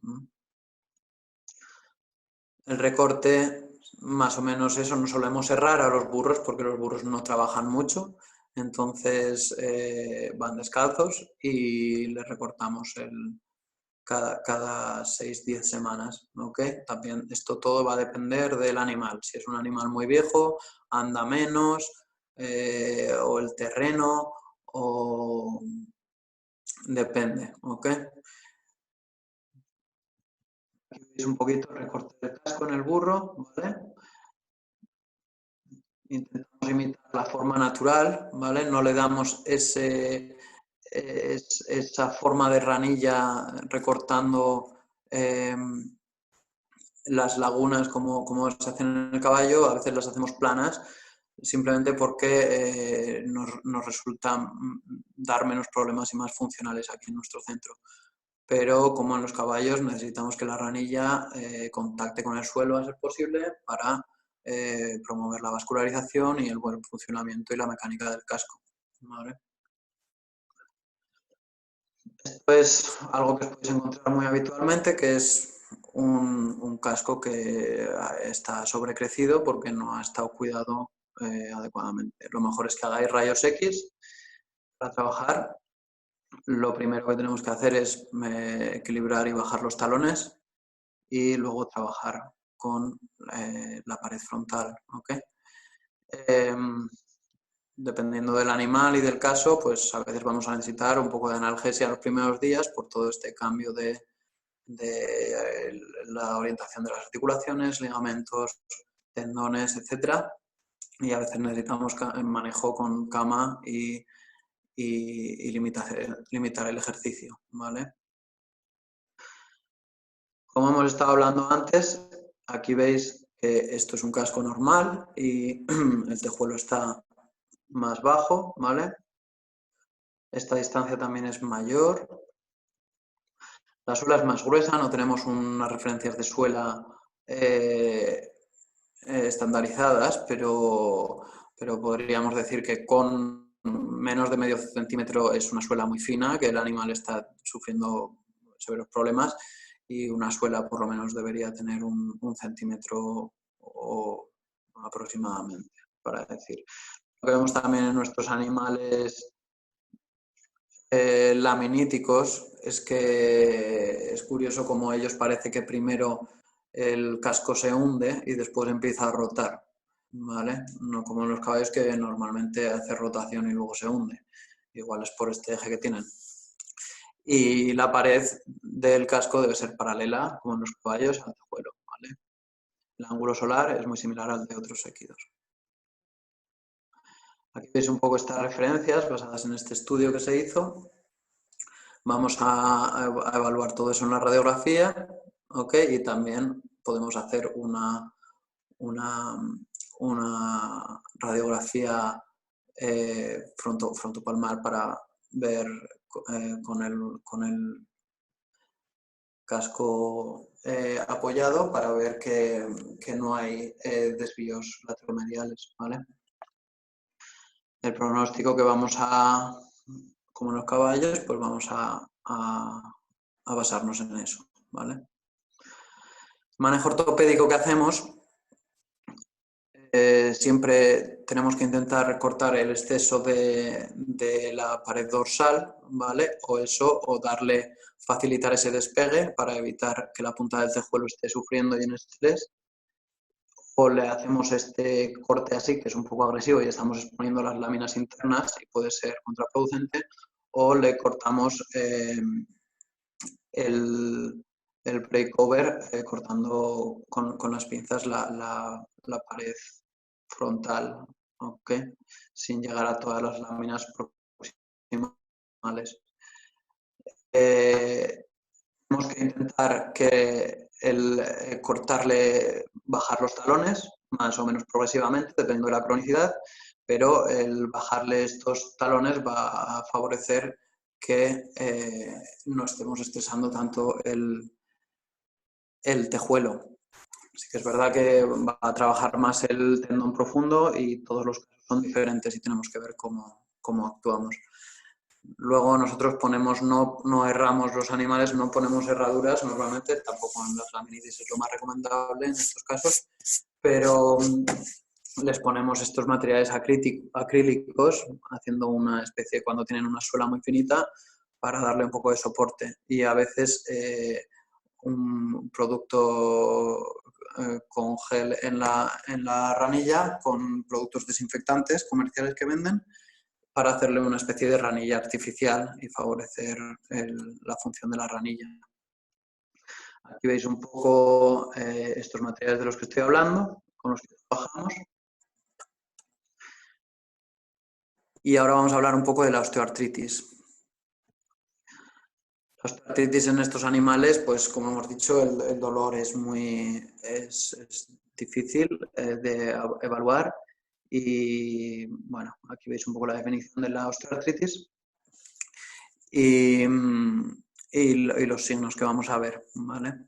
B: El recorte, más o menos eso, no solemos errar a los burros porque los burros no trabajan mucho, entonces van descalzos y les recortamos cada 6-10 semanas. ¿Okay? También esto todo va a depender del animal. Si es un animal muy viejo, anda menos, o el terreno, o depende. ¿Okay? Aquí veis un poquito el recorte del casco en el burro, ¿vale? Intentamos imitar la forma natural, ¿vale? No le damos esa forma de ranilla recortando las lagunas como se hacen en el caballo, a veces las hacemos planas, simplemente porque nos resulta dar menos problemas y más funcionales aquí en nuestro centro. Pero como en los caballos necesitamos que la ranilla contacte con el suelo a ser posible para promover la vascularización y el buen funcionamiento y la mecánica del casco. ¿Vale? Esto es algo que os podéis encontrar muy habitualmente, que es un casco que está sobrecrecido porque no ha estado cuidado adecuadamente. Lo mejor es que hagáis rayos X para trabajar. Lo primero que tenemos que hacer es equilibrar y bajar los talones y luego trabajar con la pared frontal. ¿Okay? Dependiendo del animal y del caso, pues a veces vamos a necesitar un poco de analgesia los primeros días por todo este cambio de la orientación de las articulaciones, ligamentos, tendones, etc. Y a veces necesitamos manejo con cama y limitar el ejercicio, ¿vale? Como hemos estado hablando antes, aquí veis que esto es un casco normal y el tejuelo está más bajo, ¿vale? Esta distancia también es mayor. La suela es más gruesa, no tenemos unas referencias de suela estandarizadas, pero podríamos decir que con menos de medio centímetro es una suela muy fina, que el animal está sufriendo severos problemas, y una suela por lo menos debería tener un centímetro o aproximadamente, para decir. Lo que vemos también en nuestros animales laminíticos es que es curioso como ellos parece que primero el casco se hunde y después empieza a rotar, ¿vale? No como en los caballos que normalmente hace rotación y luego se hunde. Igual es por este eje que tienen. Y la pared del casco debe ser paralela, como en los caballos, al tejuelo, ¿vale? El ángulo solar es muy similar al de otros equidos. Aquí veis un poco estas referencias basadas en este estudio que se hizo. Vamos a evaluar todo eso en la radiografía, ¿ok? Y también podemos hacer una radiografía frontopalmar para ver con el casco apoyado para ver que no hay desvíos lateromediales, ¿vale? El pronóstico que vamos a, como en los caballos, pues vamos a basarnos en eso, ¿vale? El manejo ortopédico que hacemos siempre tenemos que intentar cortar el exceso de la pared dorsal, ¿vale? O facilitar ese despegue para evitar que la punta del tejuelo esté sufriendo y en estrés. O le hacemos este corte así, que es un poco agresivo y estamos exponiendo las láminas internas y puede ser contraproducente, o le cortamos el breakover cortando con las pinzas la pared frontal, ¿ok? Sin llegar a todas las láminas proximales. Tenemos que intentar bajar los talones, más o menos progresivamente, dependiendo de la cronicidad, pero el bajarle estos talones va a favorecer que no estemos estresando tanto el tejuelo. Así que es verdad que va a trabajar más el tendón profundo y todos los casos son diferentes y tenemos que ver cómo actuamos. Luego nosotros no erramos los animales, no ponemos herraduras normalmente, tampoco en las laminitis es lo más recomendable en estos casos, pero les ponemos estos materiales acrílicos, haciendo una especie, cuando tienen una suela muy finita, para darle un poco de soporte. Y a veces un producto con gel en la ranilla, con productos desinfectantes comerciales que venden, para hacerle una especie de ranilla artificial y favorecer la función de la ranilla. Aquí veis un poco estos materiales de los que estoy hablando, con los que trabajamos. Y ahora vamos a hablar un poco de la osteoartritis. La osteoartritis en estos animales, pues como hemos dicho, el dolor es difícil de evaluar. Y bueno, aquí veis un poco la definición de la osteoartritis y los signos que vamos a ver, ¿vale?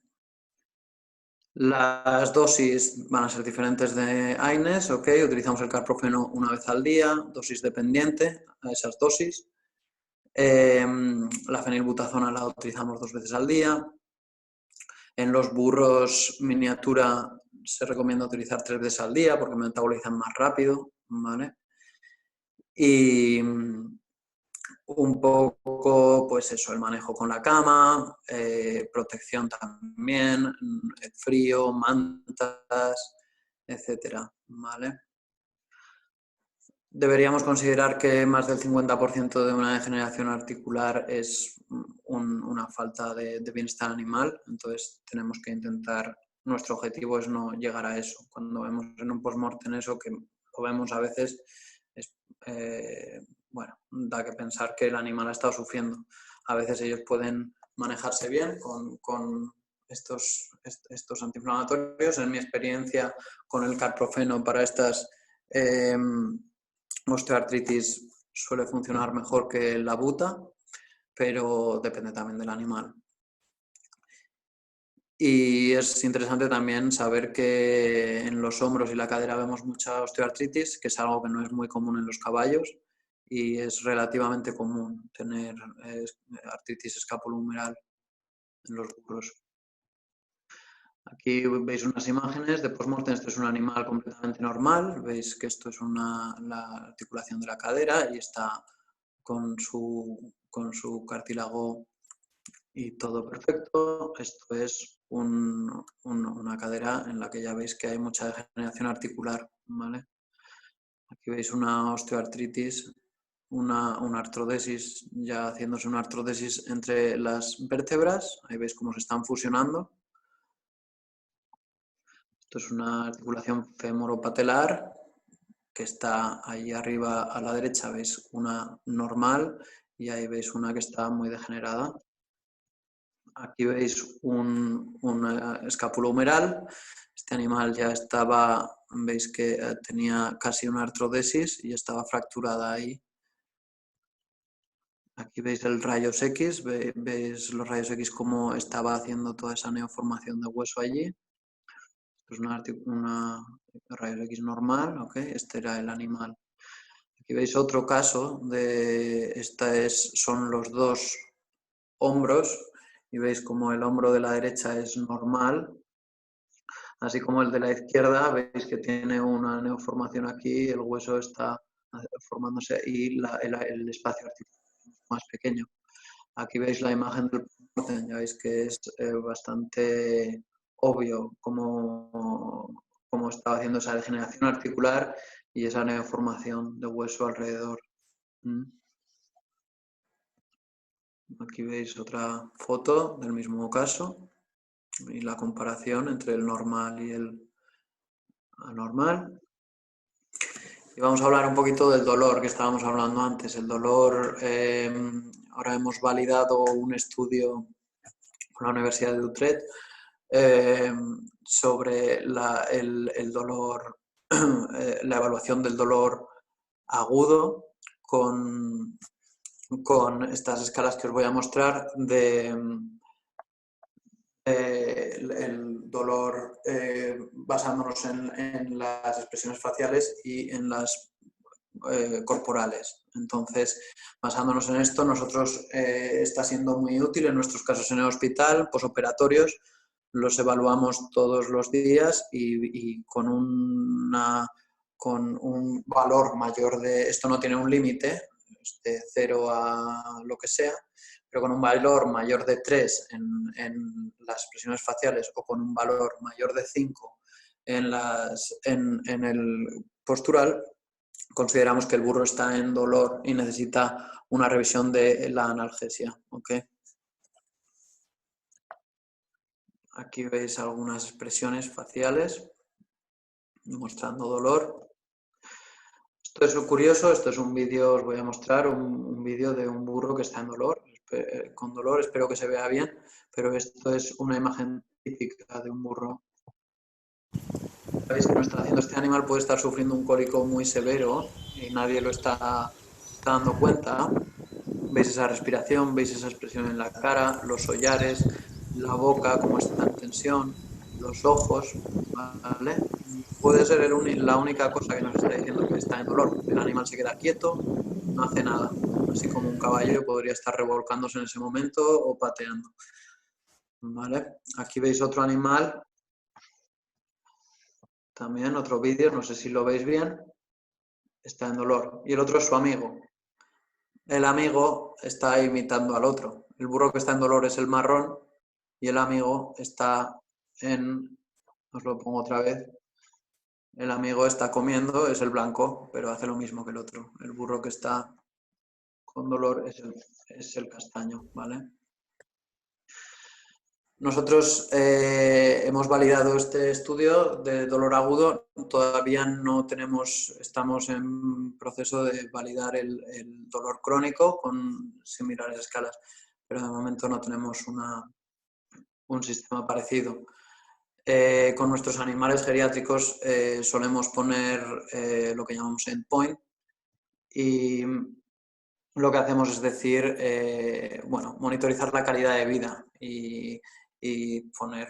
B: Las dosis van a ser diferentes de AINES, ¿ok? Utilizamos el carprofeno una vez al día, dosis dependiente a esas dosis. La fenilbutazona la utilizamos 2 veces al día. En los burros miniatura se recomienda utilizar 3 veces al día porque metabolizan más rápido, ¿vale? Y un poco, pues eso, el manejo con la cama, protección también, el frío, mantas, etcétera, ¿vale? Deberíamos considerar que más del 50% de una degeneración articular es una falta de bienestar animal, entonces tenemos que intentar, nuestro objetivo es no llegar a eso. Cuando vemos en un post-mortem eso, que lo vemos a veces, bueno, da que pensar que el animal ha estado sufriendo. A veces ellos pueden manejarse bien con estos antiinflamatorios. En mi experiencia con el carprofeno para estas osteoartritis suele funcionar mejor que la buta, pero depende también del animal. Y es interesante también saber que en los hombros y la cadera vemos mucha osteoartritis, que es algo que no es muy común en los caballos y es relativamente común tener artritis escapulohumeral en los burros. Aquí veis unas imágenes de post-mortem. Esto es un animal completamente normal. Veis que esto es la articulación de la cadera y está con su cartílago y todo perfecto. Esto es una cadera en la que ya veis que hay mucha degeneración articular, ¿vale? Aquí veis una osteoartritis, una artrodesis, ya haciéndose una artrodesis entre las vértebras. Ahí veis cómo se están fusionando. Esto es una articulación femoropatelar que está ahí arriba a la derecha, veis una normal y ahí veis una que está muy degenerada. Aquí veis un escápulo humeral. Este animal ya veis que tenía casi una artrodesis y estaba fracturada ahí. Aquí veis el rayos X, veis los rayos X cómo estaba haciendo toda esa neoformación de hueso allí. Es una rayos X normal, ¿ok? Este era el animal. Aquí veis otro caso son los dos hombros y veis como el hombro de la derecha es normal, Así como el de la izquierda, veis que tiene una neoformación aquí, el hueso está formándose y el espacio articular es más pequeño. Aquí veis la imagen del postmortem, ya veis que es bastante obvio cómo estaba haciendo esa degeneración articular y esa neoformación de hueso alrededor. Aquí veis otra foto del mismo caso y la comparación entre el normal y el anormal. Y vamos a hablar un poquito del dolor que estábamos hablando antes. El dolor, ahora hemos validado un estudio con la Universidad de Utrecht sobre el dolor, la evaluación del dolor agudo con estas escalas que os voy a mostrar el dolor basándonos en las expresiones faciales y en las corporales. Entonces, basándonos en esto, nosotros está siendo muy útil en nuestros casos en el hospital, posoperatorios, los evaluamos todos los días y con un valor mayor de, esto no tiene un límite, de 0 a lo que sea, pero con un valor mayor de 3 en las expresiones faciales o con un valor mayor de 5 en el postural, consideramos que el burro está en dolor y necesita una revisión de la analgesia. ¿Okay? Aquí veis algunas expresiones faciales mostrando dolor. Esto es lo curioso, esto es un vídeo, os voy a mostrar un vídeo de un burro que está en dolor, con dolor, espero que se vea bien, pero esto es una imagen típica de un burro. Veis que no está haciendo, este animal puede estar sufriendo un cólico muy severo y nadie lo está dando cuenta. Veis esa respiración, veis esa expresión en la cara, los hollares, la boca, cómo está en tensión, los ojos, ¿vale? Puede ser la única cosa que nos está diciendo que está en dolor. El animal se queda quieto, no hace nada. Así como un caballo podría estar revolcándose en ese momento o pateando. ¿Vale? Aquí veis otro animal, también otro vídeo, no sé si lo veis bien, está en dolor. Y el otro es su amigo. El amigo está imitando al otro. El burro que está en dolor es el marrón y el amigo está os lo pongo otra vez, el amigo está comiendo, es el blanco, pero hace lo mismo que el otro. El burro que está con dolor es el castaño, ¿vale? Nosotros hemos validado este estudio de dolor agudo, todavía no estamos en proceso de validar el dolor crónico con similares escalas, pero de momento no tenemos un sistema parecido. Con nuestros animales geriátricos solemos poner lo que llamamos endpoint y lo que hacemos es decir, monitorizar la calidad de vida y poner,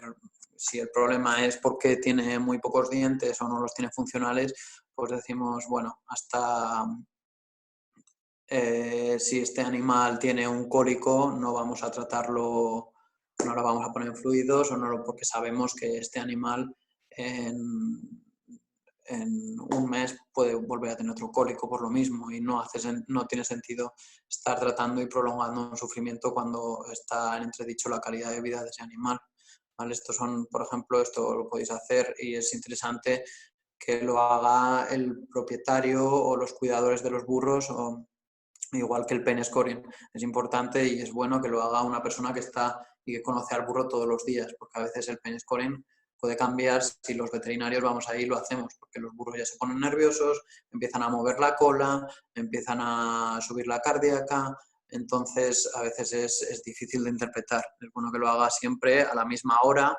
B: si el problema es porque tiene muy pocos dientes o no los tiene funcionales, pues decimos, bueno, hasta si este animal tiene un cólico no vamos a tratarlo, no lo vamos a poner en fluidos porque sabemos que este animal en un mes puede volver a tener otro cólico por lo mismo y no tiene sentido estar tratando y prolongando un sufrimiento cuando está en entredicho la calidad de vida de ese animal. ¿Vale? Por ejemplo, esto lo podéis hacer y es interesante que lo haga el propietario o los cuidadores de los burros, o igual que el pain scoring. Es importante y es bueno que lo haga una persona que está y que conoce al burro todos los días, porque a veces el pain scoring puede cambiar si los veterinarios vamos ahí y lo hacemos, porque los burros ya se ponen nerviosos, empiezan a mover la cola, empiezan a subir la cardíaca, entonces a veces es difícil de interpretar. Es bueno que lo haga siempre a la misma hora,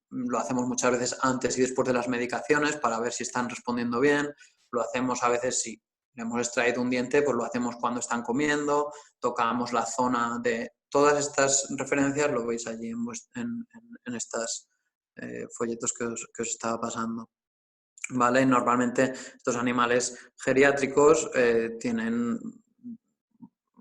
B: lo hacemos muchas veces antes y después de las medicaciones para ver si están respondiendo bien, lo hacemos a veces si le hemos extraído un diente, pues lo hacemos cuando están comiendo, tocamos la zona de... Todas estas referencias lo veis allí en estas folletos que os estaba pasando. ¿Vale? Normalmente estos animales geriátricos tienen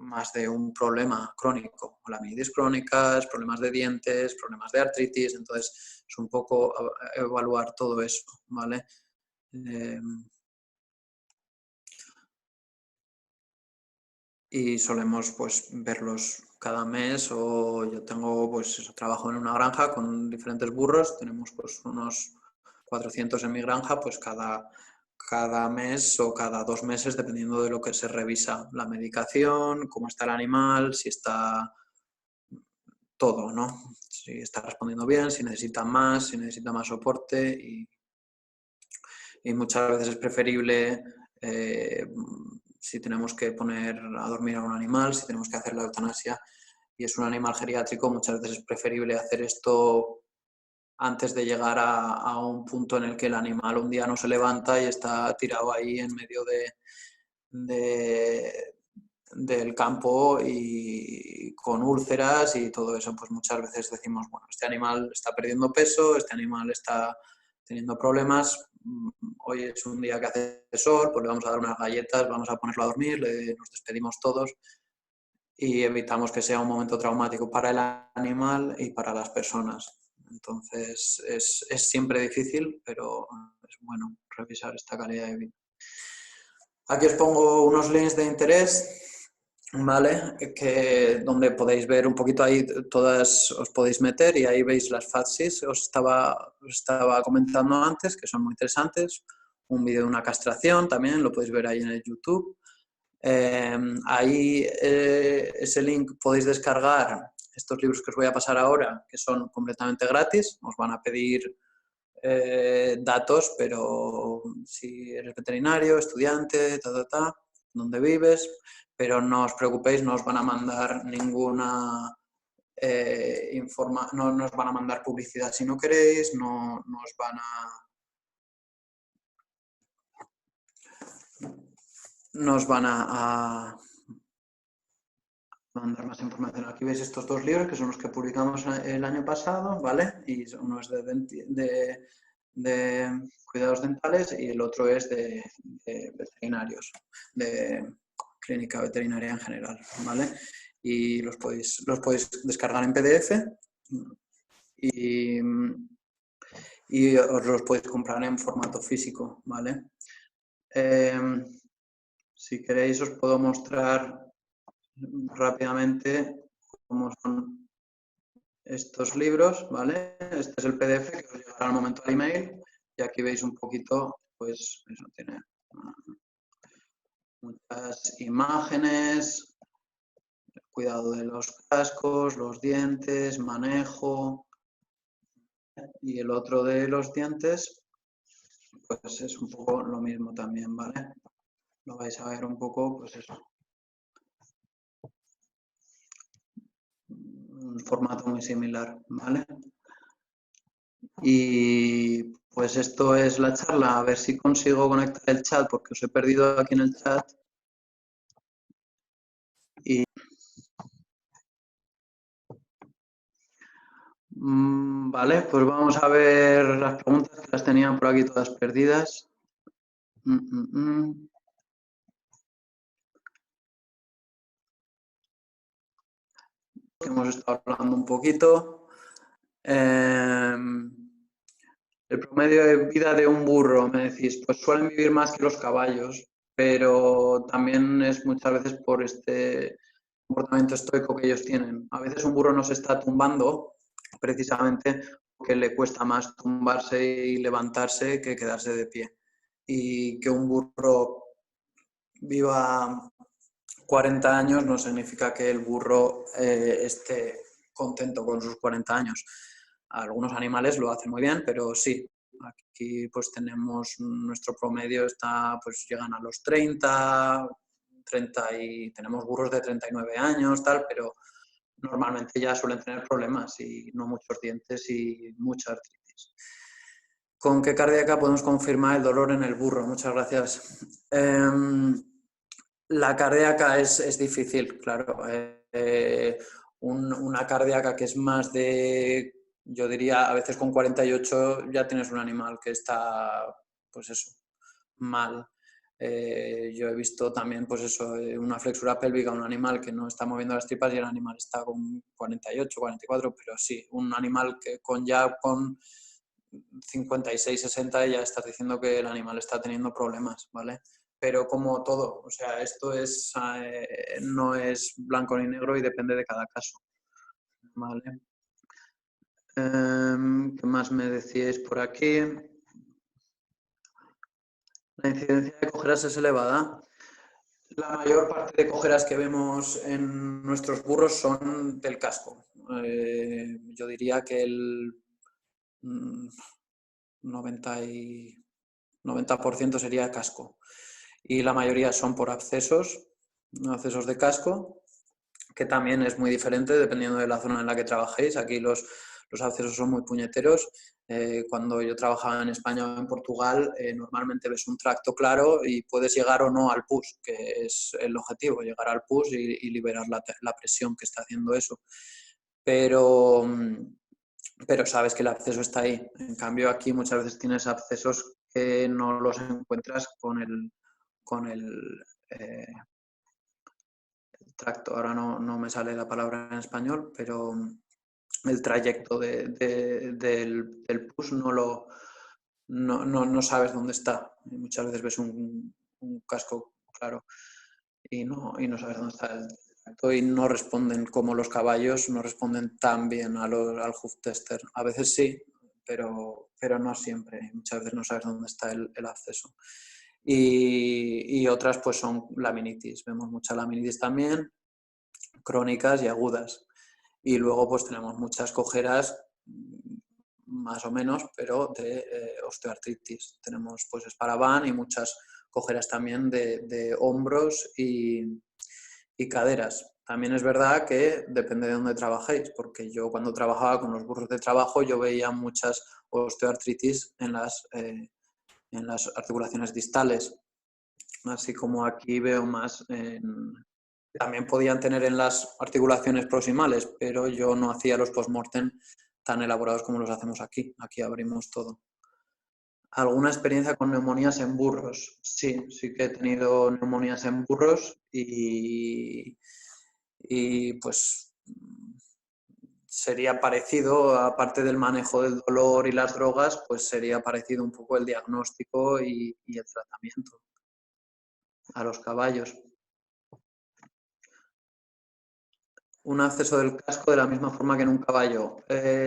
B: más de un problema crónico, laminitis crónicas, problemas de dientes, problemas de artritis, entonces es un poco evaluar todo eso, ¿vale? Y solemos pues verlos cada mes, o yo tengo pues trabajo en una granja con diferentes burros, tenemos pues unos 400 en mi granja, pues cada mes o cada 2 meses, dependiendo de lo que se revisa, la medicación, cómo está el animal, si está todo, ¿no? Si está respondiendo bien, si necesita más soporte, y muchas veces es preferible, si tenemos que poner a dormir a un animal, si tenemos que hacer la eutanasia y es un animal geriátrico, muchas veces es preferible hacer esto antes de llegar a un punto en el que el animal un día no se levanta y está tirado ahí en medio del campo y con úlceras y todo eso. Pues muchas veces decimos, bueno, este animal está perdiendo peso, este animal está teniendo problemas, hoy es un día que hace sol, pues le vamos a dar unas galletas, vamos a ponerlo a dormir, nos despedimos todos y evitamos que sea un momento traumático para el animal y para las personas. Entonces es siempre difícil, pero es bueno revisar esta calidad de vida. Aquí os pongo unos links de interés, ¿vale? Donde podéis ver un poquito ahí, todas os podéis meter y ahí veis las FATSIs. Os estaba comentando antes, que son muy interesantes. Un vídeo de una castración también, lo podéis ver ahí en el YouTube. Ahí ese link podéis descargar estos libros que os voy a pasar ahora, que son completamente gratis. Os van a pedir datos, pero si eres veterinario, estudiante, dónde vives, pero no os preocupéis, no os van a mandar ninguna no os van a mandar publicidad si no queréis, no os van a mandar más información. Aquí veis estos 2 libros, que son los que publicamos el año pasado, ¿vale? Y uno es de cuidados dentales y el otro es de veterinarios, de clínica veterinaria en general, ¿vale? Y los podéis descargar en PDF y os los podéis comprar en formato físico, ¿vale? Si queréis os puedo mostrar rápidamente cómo son estos libros, ¿vale? Este es el PDF que os llegará al momento al email y aquí veis un poquito, pues eso tiene muchas imágenes, cuidado de los cascos, los dientes, manejo, y el otro de los dientes, pues es un poco lo mismo también, ¿vale? Lo vais a ver un poco, pues eso. Un formato muy similar, ¿vale? Y pues esto es la charla, a ver si consigo conectar el chat porque os he perdido aquí en el chat. Y vale, pues vamos a ver las preguntas que las tenían por aquí todas perdidas. Hemos estado hablando un poquito. El promedio de vida de un burro, me decís, pues suelen vivir más que los caballos, pero también es muchas veces por este comportamiento estoico que ellos tienen. A veces un burro no se está tumbando precisamente porque le cuesta más tumbarse y levantarse que quedarse de pie. Y que un burro viva 40 años no significa que el burro esté contento con sus 40 años. Algunos animales lo hacen muy bien, pero sí, aquí pues tenemos nuestro promedio, pues llegan a los 30 y tenemos burros de 39 años, tal, pero normalmente ya suelen tener problemas y no muchos dientes y mucha artritis. ¿Con qué cardíaca podemos confirmar el dolor en el burro? Muchas gracias. La cardíaca es difícil, claro. Una cardíaca que es más de, yo diría, a veces con 48 ya tienes un animal que está, pues eso, mal. Yo he visto también, pues eso, una flexura pélvica, un animal que no está moviendo las tripas y el animal está con 48, 44, pero sí, un animal que con 56, 60 ya estás diciendo que el animal está teniendo problemas, ¿vale? Pero como todo, o sea, esto no es blanco ni negro y depende de cada caso, ¿vale? ¿Qué más me decíais por aquí? La incidencia de cojeras es elevada. La mayor parte de cojeras que vemos en nuestros burros son del casco. Yo diría que el 90% sería casco. Y la mayoría son por accesos de casco, que también es muy diferente dependiendo de la zona en la que trabajéis. Aquí los accesos son muy puñeteros. Cuando yo trabajaba en España o en Portugal, normalmente ves un tracto claro y puedes llegar o no al pus, que es el objetivo, llegar al pus y liberar la presión que está haciendo eso. Pero sabes que el acceso está ahí. En cambio, aquí muchas veces tienes accesos que no los encuentras con el tracto. Ahora no me sale la palabra en español, pero el trayecto del pus no sabes dónde está. Y muchas veces ves un casco claro y no sabes dónde está el tracto y no responden como los caballos, no responden tan bien al hoof tester. A veces sí, pero no siempre. Muchas veces no sabes dónde está el acceso. Y otras pues son laminitis. Vemos mucha laminitis también, crónicas y agudas. Y luego pues tenemos muchas cojeras, más o menos, pero de osteoartritis. Tenemos pues Sparavan y muchas cojeras también de hombros y caderas. También es verdad que depende de dónde trabajéis, porque yo cuando trabajaba con los burros de trabajo yo veía muchas osteoartritis en las articulaciones distales, así como aquí veo más también podían tener en las articulaciones proximales, pero yo no hacía los postmortem tan elaborados como los hacemos aquí. Aquí abrimos todo. ¿Alguna experiencia con neumonías en burros? Sí, sí que he tenido neumonías en burros y pues sería parecido, aparte del manejo del dolor y las drogas, pues sería parecido un poco el diagnóstico y el tratamiento a los caballos. Un acceso del casco de la misma forma que en un caballo.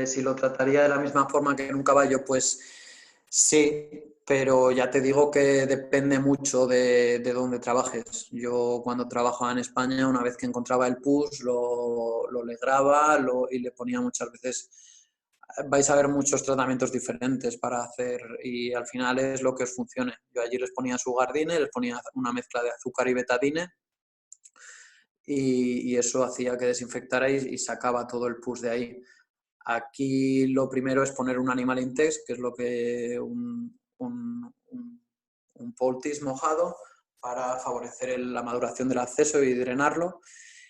B: Si lo trataría de la misma forma que en un caballo, pues sí, pero ya te digo que depende mucho de dónde trabajes. Yo cuando trabajaba en España, una vez que encontraba el pus, lo legraba y le ponía muchas veces. Vais a ver muchos tratamientos diferentes para hacer y al final es lo que os funcione. Yo allí les ponía su gardine, les ponía una mezcla de azúcar y betadine y eso hacía que desinfectara y sacaba todo el pus de ahí. Aquí lo primero es poner un animal intex, que es lo que un poultice mojado para favorecer la maduración del acceso y drenarlo.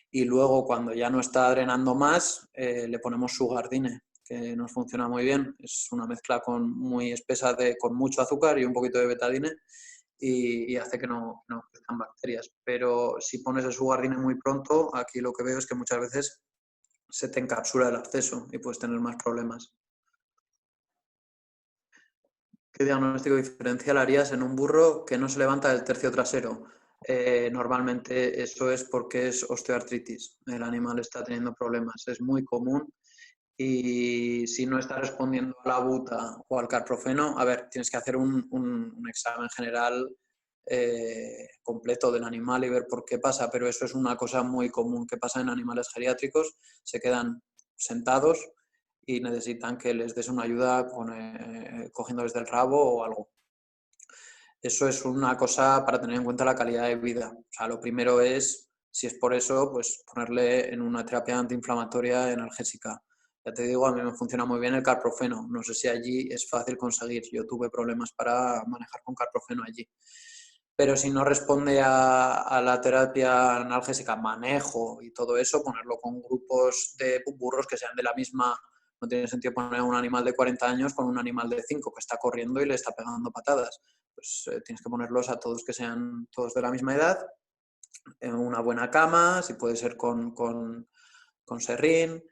B: Y luego, cuando ya no está drenando más, le ponemos su gardine, que nos funciona muy bien. Es una mezcla muy espesa con mucho azúcar y un poquito de betadine y hace que no crezcan bacterias. Pero si pones el Sugardine muy pronto, aquí lo que veo es que muchas veces se te encapsula el acceso y puedes tener más problemas. ¿Qué diagnóstico diferencial harías en un burro que no se levanta del tercio trasero? Normalmente eso es porque es osteoartritis. El animal está teniendo problemas. Es muy común y si no está respondiendo a la buta o al carprofeno, a ver, tienes que hacer un examen general completo del animal y ver por qué pasa, pero eso es una cosa muy común que pasa en animales geriátricos, se quedan sentados y necesitan que les des una ayuda cogiéndoles del rabo o algo. Eso es una cosa para tener en cuenta la calidad de vida. O sea, lo primero es, si es por eso, pues ponerle en una terapia antiinflamatoria analgésica. Ya te digo, a mí me funciona muy bien el carprofeno. No sé si allí es fácil conseguir. Yo tuve problemas para manejar con carprofeno allí. Pero si no responde a la terapia analgésica, manejo y todo eso, ponerlo con grupos de burros que sean de la misma, No tiene sentido poner un animal de 40 años con un animal de 5 que está corriendo y le está pegando patadas. Pues tienes que ponerlos a todos que sean todos de la misma edad, en una buena cama, si puede ser con serrín,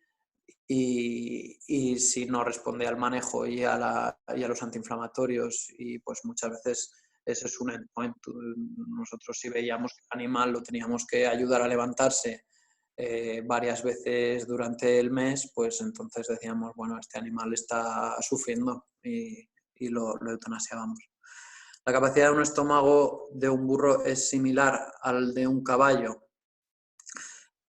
B: y si no responde al manejo y a los antiinflamatorios, y pues muchas veces ese es un endpoint. Nosotros si veíamos que el animal lo teníamos que ayudar a levantarse varias veces durante el mes, pues entonces decíamos, bueno, este animal está sufriendo y lo eutanasiábamos. La capacidad de un estómago de un burro es similar al de un caballo.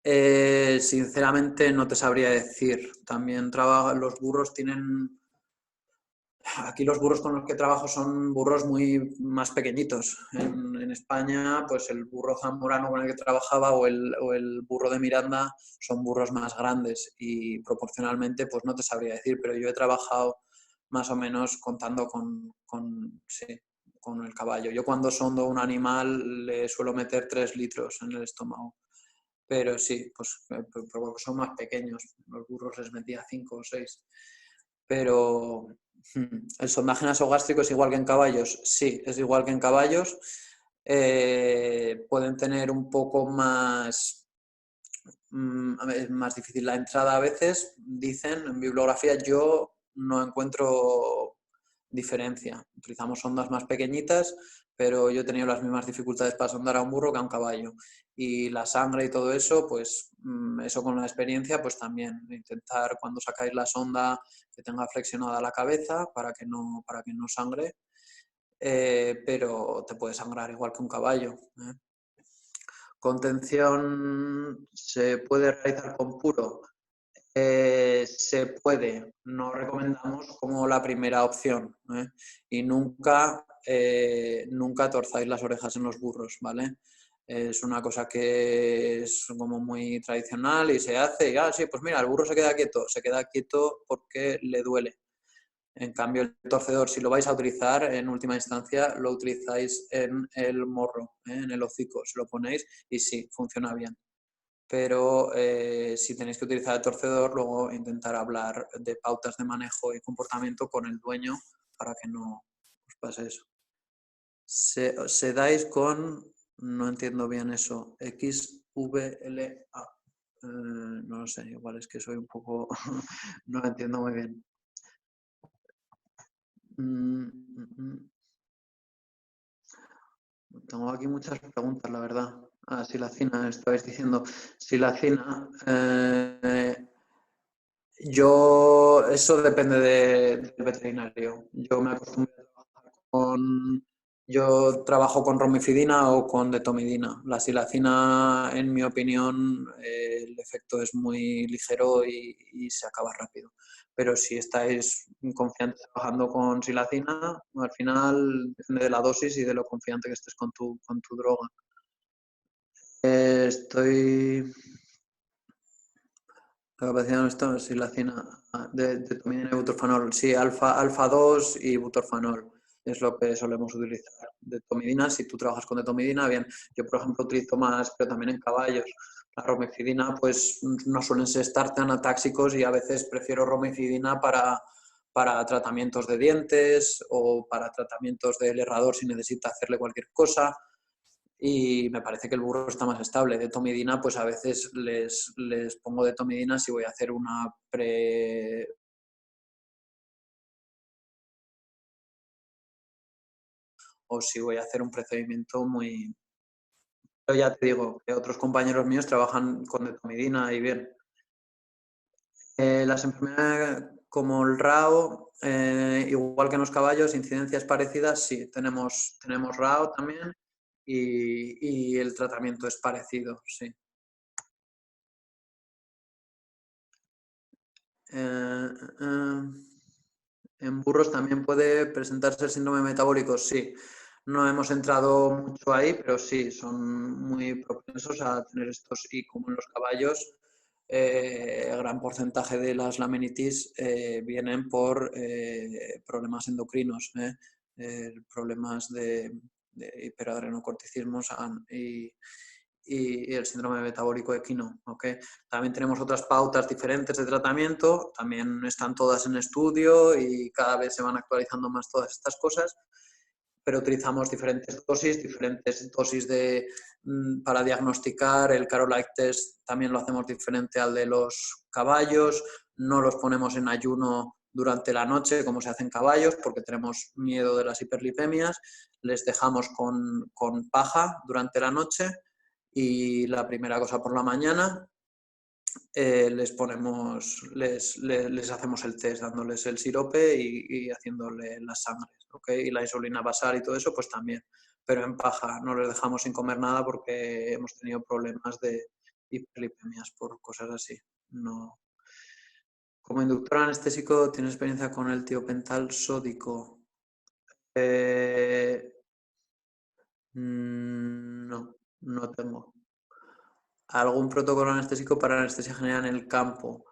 B: Sinceramente no te sabría decir. También los burros tienen... Aquí los burros con los que trabajo son burros muy más pequeñitos. En España, pues el burro zamorano con el que trabajaba o el burro de Miranda son burros más grandes y proporcionalmente pues no te sabría decir, pero yo he trabajado más o menos contando sí, con el caballo. Yo cuando sondo un animal le suelo meter 3 litros en el estómago. Pero sí, pues porque son más pequeños. Los burros les metía 5 o 6. Pero el sondaje nasogástrico es igual que en caballos. Sí, es igual que en caballos. Pueden tener un poco más... Es más difícil la entrada a veces. Dicen en bibliografía, yo no encuentro diferencia. Utilizamos sondas más pequeñitas, pero yo he tenido las mismas dificultades para sondar a un burro que a un caballo. Y la sangre y todo eso, pues eso con la experiencia, pues también intentar cuando sacáis la sonda que tenga flexionada la cabeza para que no sangre, pero te puede sangrar igual que un caballo. Contención se puede realizar con puro. Se puede, no recomendamos como la primera opción, y nunca torzáis las orejas en los burros, ¿vale? Es una cosa que es como muy tradicional y se hace, y sí, pues mira, el burro se queda quieto porque le duele. En cambio, el torcedor, si lo vais a utilizar, en última instancia, lo utilizáis en el morro, en el hocico, se lo ponéis y sí, funciona bien. Pero si tenéis que utilizar el torcedor, luego intentar hablar de pautas de manejo y comportamiento con el dueño para que no os pase eso. Sedáis con, no entiendo bien eso, XVLA. No lo sé, igual es que soy un poco, no lo entiendo muy bien. Tengo aquí muchas preguntas, la verdad. Silacina, estabais diciendo. Silacina, eso depende del veterinario. Yo trabajo con romifidina o con detomidina. La silacina, en mi opinión, el efecto es muy ligero y se acaba rápido. Pero si estáis confiantes trabajando con silacina, al final depende de la dosis y de lo confiante que estés con tu droga. Capacidad de silacina, de tomidina y butorfanol. Sí, alfa 2 y butorfanol es lo que solemos utilizar. De tomidina, si tú trabajas con detomidina, bien. Yo, por ejemplo, utilizo más, pero también en caballos. La romifidina, pues no suelen estar tan atáxicos y a veces prefiero romifidina para tratamientos de dientes o para tratamientos del herrador si necesita hacerle cualquier cosa. Y me parece que el burro está más estable. De tomidina, pues a veces les pongo de tomidina si voy a hacer una o si voy a hacer un procedimiento muy... Pero ya te digo, que otros compañeros míos trabajan con detomidina y bien. Las enfermedades como el RAO, igual que en los caballos, incidencias parecidas, sí, tenemos RAO también y el tratamiento es parecido, sí. En burros también puede presentarse el síndrome metabólico, sí. No hemos entrado mucho ahí, pero sí, son muy propensos a tener estos. Y como en los caballos, gran porcentaje de las laminitis vienen por problemas endocrinos, problemas de hiperadrenocorticismo y el síndrome metabólico equino. ¿Okay? También tenemos otras pautas diferentes de tratamiento, también están todas en estudio y cada vez se van actualizando más todas estas cosas, pero utilizamos diferentes dosis para diagnosticar. El Carolite test también lo hacemos diferente al de los caballos, no los ponemos en ayuno durante la noche como se hace en caballos porque tenemos miedo de las hiperlipemias, les dejamos con paja durante la noche y la primera cosa por la mañana les hacemos el test dándoles el sirope y haciéndole las sangres, ¿okay? Y la insulina basal y todo eso pues también, pero en paja, no les dejamos sin comer nada porque hemos tenido problemas de hiperlipemias por cosas así. No. Como inductor anestésico, ¿tienes experiencia con el tiopental sódico? No, no tengo. ¿Algún protocolo anestésico para anestesia general en el campo?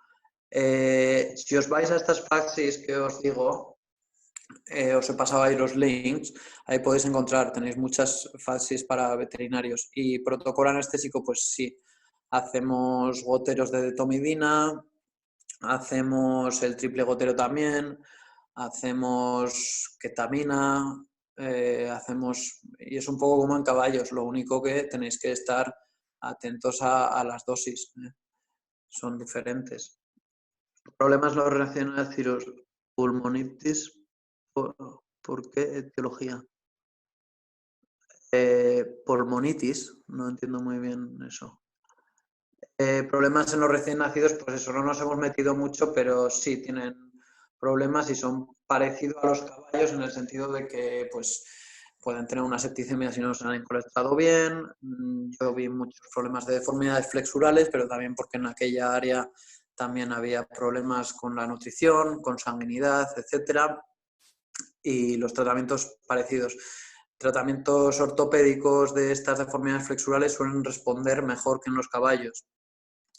B: Si os vais a estas praxis que os digo, os he pasado ahí los links, ahí podéis encontrar, tenéis muchas fases para veterinarios. Y protocolo anestésico, pues sí, hacemos goteros de detomidina, hacemos el triple gotero también, hacemos ketamina, y es un poco como en caballos, lo único que tenéis que estar atentos a las dosis, son diferentes. Problemas los relacionados a pulmonitis, ¿por qué etiología? Pulmonitis, no entiendo muy bien eso. Problemas en los recién nacidos, pues eso, no nos hemos metido mucho, pero sí tienen problemas y son parecidos a los caballos en el sentido de que pues pueden tener una septicemia si no se han encolectado bien. Yo vi muchos problemas de deformidades flexurales, pero también porque en aquella área también había problemas con la nutrición, con sanguinidad, etcétera, y los tratamientos parecidos. Tratamientos ortopédicos de estas deformidades flexurales suelen responder mejor que en los caballos.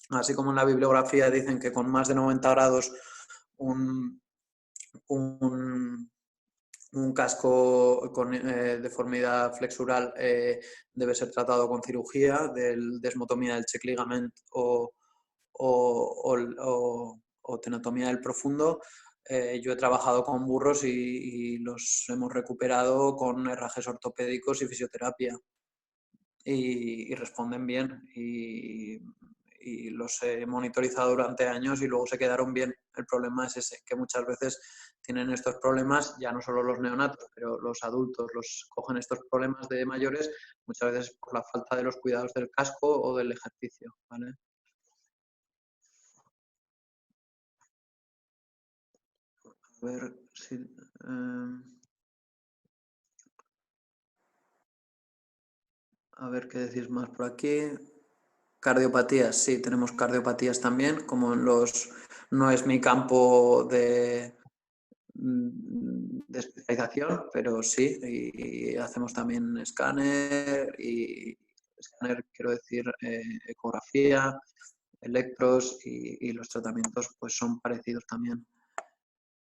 B: Así como en la bibliografía dicen que con más de 90 grados un casco con deformidad flexural debe ser tratado con cirugía de desmotomía del check ligament o tenotomía del profundo. Yo he trabajado con burros y los hemos recuperado con herrajes ortopédicos y fisioterapia y responden bien y los he monitorizado durante años y luego se quedaron bien. El problema es ese, que muchas veces tienen estos problemas, ya no solo los neonatos, pero los adultos los cogen estos problemas de mayores, muchas veces por la falta de los cuidados del casco o del ejercicio, ¿vale? A ver si... a ver qué decís más por aquí. Cardiopatías, sí, tenemos cardiopatías también, como en los... No es mi campo de especialización, pero sí, y hacemos también escáner, quiero decir, ecografía, electros y los tratamientos pues son parecidos también.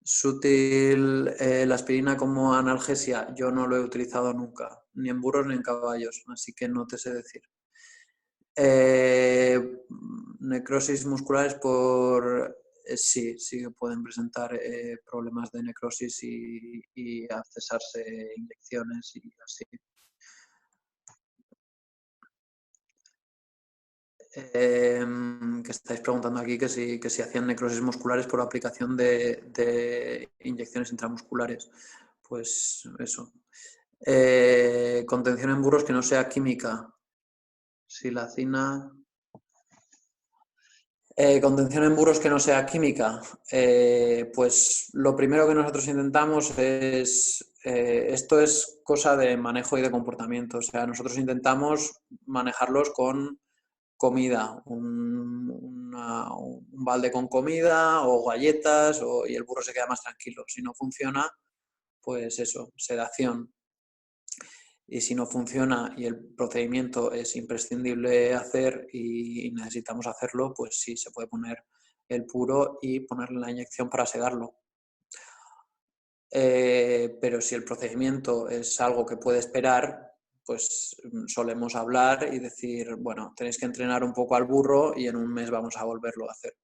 B: ¿Es útil la aspirina como analgesia? Yo no lo he utilizado nunca, ni en burros ni en caballos, así que no te sé decir. Necrosis musculares sí que pueden presentar problemas de necrosis y accesarse inyecciones y así. Que estáis preguntando aquí que si hacían necrosis musculares por aplicación de inyecciones intramusculares. Pues eso. Contención en burros que no sea química. Silacina. Contención en burros que no sea química. Pues lo primero que nosotros intentamos es, esto es cosa de manejo y de comportamiento, o sea, nosotros intentamos manejarlos con comida, un balde con comida o galletas y el burro se queda más tranquilo. Si no funciona, pues eso, sedación. Y si no funciona y el procedimiento es imprescindible hacer y necesitamos hacerlo, pues sí, se puede poner el puro y ponerle la inyección para sedarlo. Pero si el procedimiento es algo que puede esperar, pues solemos hablar y decir, bueno, tenéis que entrenar un poco al burro y en un mes vamos a volverlo a hacer.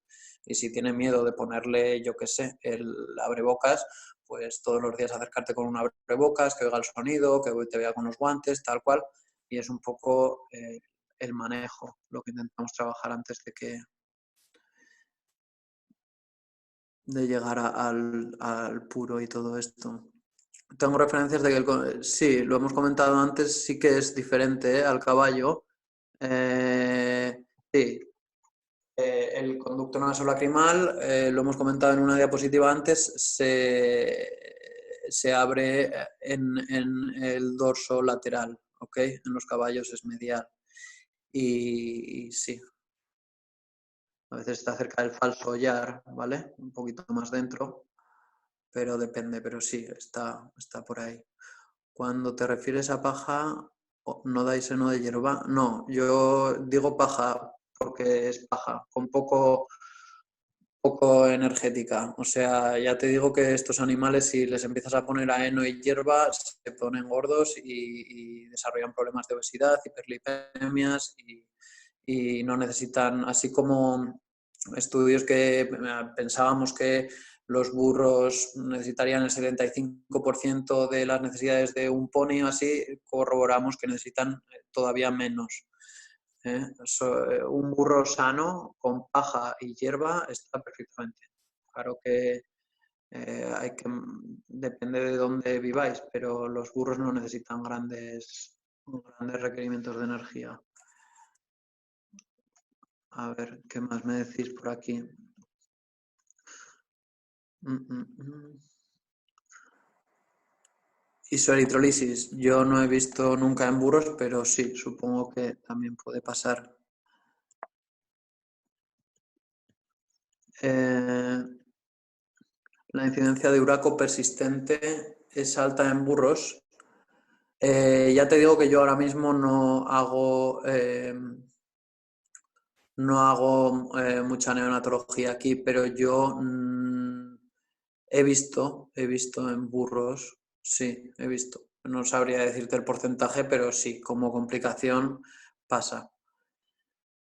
B: Y si tiene miedo de ponerle, yo qué sé, el abrebocas, pues todos los días acercarte con un abrebocas, que oiga el sonido, que te vea con los guantes, tal cual. Y es un poco el manejo, lo que intentamos trabajar antes de llegar al puro y todo esto. Tengo referencias de que sí, lo hemos comentado antes, sí que es diferente al caballo. Sí, el conducto nasolacrimal, lo hemos comentado en una diapositiva antes, se abre en el dorso lateral, ¿ok? En los caballos es medial. Y sí, a veces está cerca del falso ollar, ¿vale? Un poquito más dentro, pero depende, pero sí, está por ahí. Cuando te refieres a paja, ¿no dais seno de hierba? No, yo digo paja porque es paja, con poco energética. O sea, ya te digo que estos animales, si les empiezas a poner a heno y hierba, se ponen gordos y desarrollan problemas de obesidad, hiperlipemias y no necesitan, así como estudios que pensábamos que los burros necesitarían el 75% de las necesidades de un pony o así, corroboramos que necesitan todavía menos. Un burro sano con paja y hierba está perfectamente. Claro que depende de dónde viváis, pero los burros no necesitan grandes requerimientos de energía. A ver, ¿qué más me decís por aquí? Isoeritrolisis, yo no he visto nunca en burros, pero sí, supongo que también puede pasar. La incidencia de uraco persistente es alta en burros. Ya te digo que yo ahora mismo no hago mucha neonatología aquí, pero yo he visto en burros, sí, he visto. No sabría decirte el porcentaje, pero sí, como complicación pasa.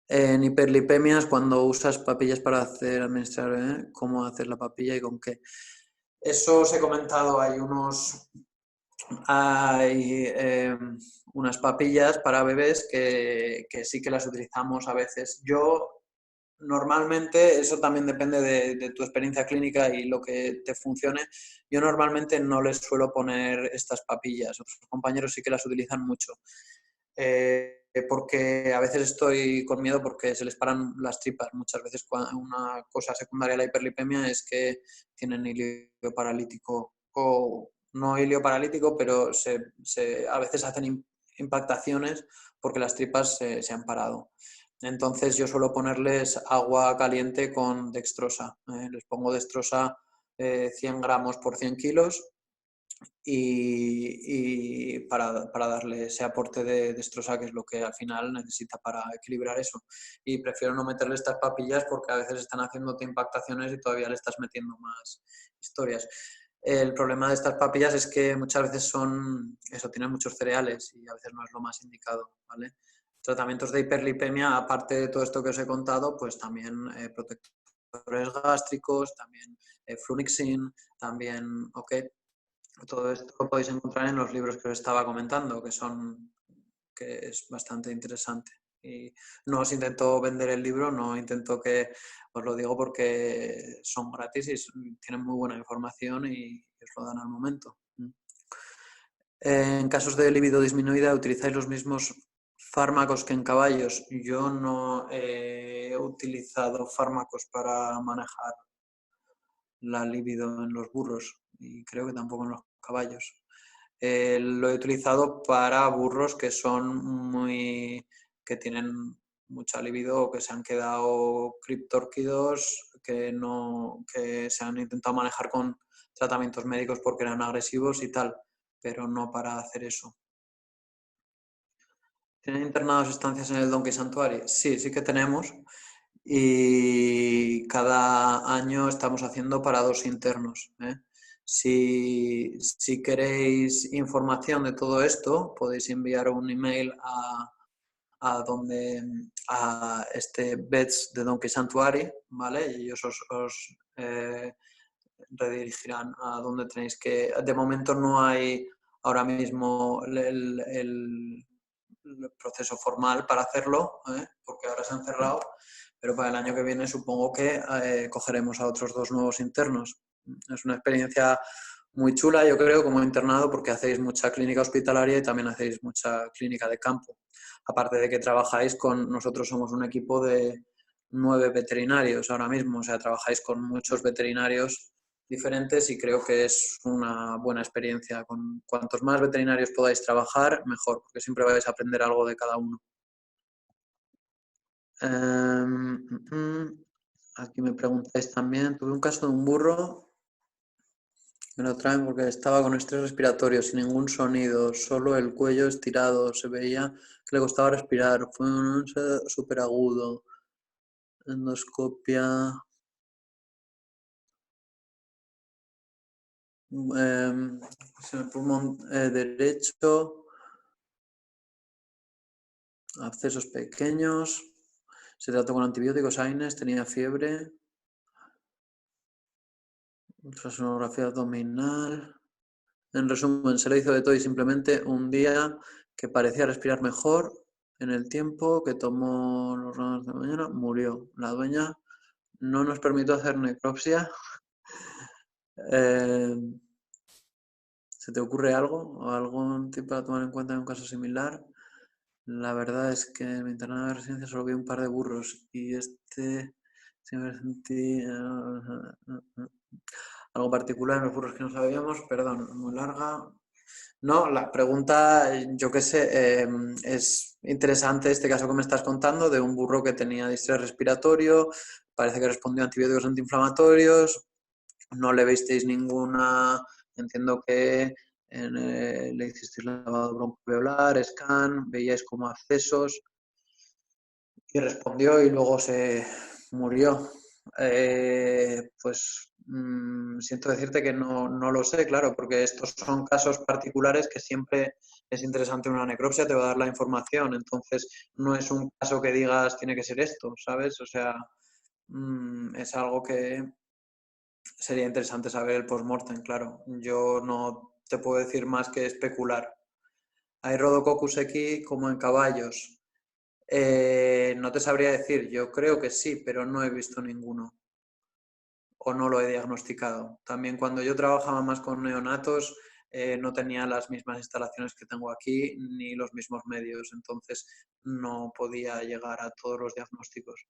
B: En hiperlipemias, cuando usas papillas para administrar, cómo hacer la papilla y con qué. Eso os he comentado, hay unas papillas para bebés que sí que las utilizamos a veces. Yo normalmente, eso también depende de tu experiencia clínica y lo que te funcione. Yo normalmente no les suelo poner estas papillas. Otros compañeros sí que las utilizan mucho. Porque a veces estoy con miedo porque se les paran las tripas. Muchas veces una cosa secundaria a la hiperlipemia es que tienen ilio paralítico o no ilio paralítico, pero a veces hacen impactaciones porque las tripas se han parado. Entonces yo suelo ponerles agua caliente con dextrosa. Les pongo dextrosa 100 gramos por 100 kilos y para darle ese aporte de dextrosa, que es lo que al final necesita para equilibrar eso. Y prefiero no meterle estas papillas porque a veces están haciéndote impactaciones y todavía le estás metiendo más historias. El problema de estas papillas es que muchas veces tienen muchos cereales y a veces no es lo más indicado, ¿vale? Tratamientos de hiperlipemia, aparte de todo esto que os he contado, pues también protectores gástricos, también Flunixin, también, ok. Todo esto lo podéis encontrar en los libros que os estaba comentando, que es bastante interesante. Y no os intento vender el libro, no intento os lo digo porque son gratis y tienen muy buena información y os lo dan al momento. En casos de libido disminuida, ¿utilizáis los mismos fármacos que en caballos? Yo no he utilizado fármacos para manejar la libido en los burros y creo que tampoco en los caballos. Lo he utilizado para burros que tienen mucha libido o que se han quedado criptórquidos, que se han intentado manejar con tratamientos médicos porque eran agresivos y tal, pero no para hacer eso. ¿Tienen internados estancias en el Donkey Sanctuary? Sí, sí que tenemos. Y cada año estamos haciendo parados internos. Si queréis información de todo esto, podéis enviar un email a este Bets de Donkey Sanctuary, ¿vale? Y ellos os redirigirán a donde tenéis que... De momento no hay ahora mismo el proceso formal para hacerlo, porque ahora se han cerrado, pero para el año que viene supongo que cogeremos a otros 2 nuevos internos. Es una experiencia muy chula, yo creo, como internado, porque hacéis mucha clínica hospitalaria y también hacéis mucha clínica de campo. Aparte de que trabajáis con... Nosotros somos un equipo de 9 veterinarios ahora mismo, o sea, trabajáis con muchos veterinarios diferentes y creo que es una buena experiencia. Con cuantos más veterinarios podáis trabajar, mejor, porque siempre vais a aprender algo de cada uno. Aquí me preguntáis también, tuve un caso de un burro, me lo traen porque estaba con estrés respiratorio, sin ningún sonido, solo el cuello estirado, se veía que le costaba respirar, fue un súper agudo, endoscopia, en el pulmón derecho, abscesos pequeños, se trató con antibióticos, AINES, tenía fiebre, ultrasonografía abdominal. En resumen, se le hizo de todo y simplemente un día que parecía respirar mejor, en el tiempo que tomó los ramos de mañana, murió. La dueña no nos permitió hacer necropsia. ¿Se te ocurre algo o algún tipo a tomar en cuenta en un caso similar? La verdad es que en mi internado de residencia solo vi un par de burros y siempre sentí algo particular en los burros que no sabíamos. Perdón, muy larga. No, la pregunta, yo qué sé, es interesante este caso que me estás contando de un burro que tenía distrés respiratorio, parece que respondió a antibióticos antiinflamatorios, no le visteis ninguna, entiendo que le hicisteis lavado broncoalveolar, scan, veíais como accesos y respondió y luego se murió. Pues siento decirte que no lo sé, claro, porque estos son casos particulares que siempre es interesante una necropsia, te va a dar la información, entonces no es un caso que digas tiene que ser esto, ¿sabes? O sea, es algo que sería interesante saber el post-mortem, claro. Yo no te puedo decir más que especular. Hay Rhodococcus aquí como en caballos. No te sabría decir, yo creo que sí, pero no he visto ninguno o no lo he diagnosticado. También cuando yo trabajaba más con neonatos, no tenía las mismas instalaciones que tengo aquí ni los mismos medios, entonces no podía llegar a todos los diagnósticos.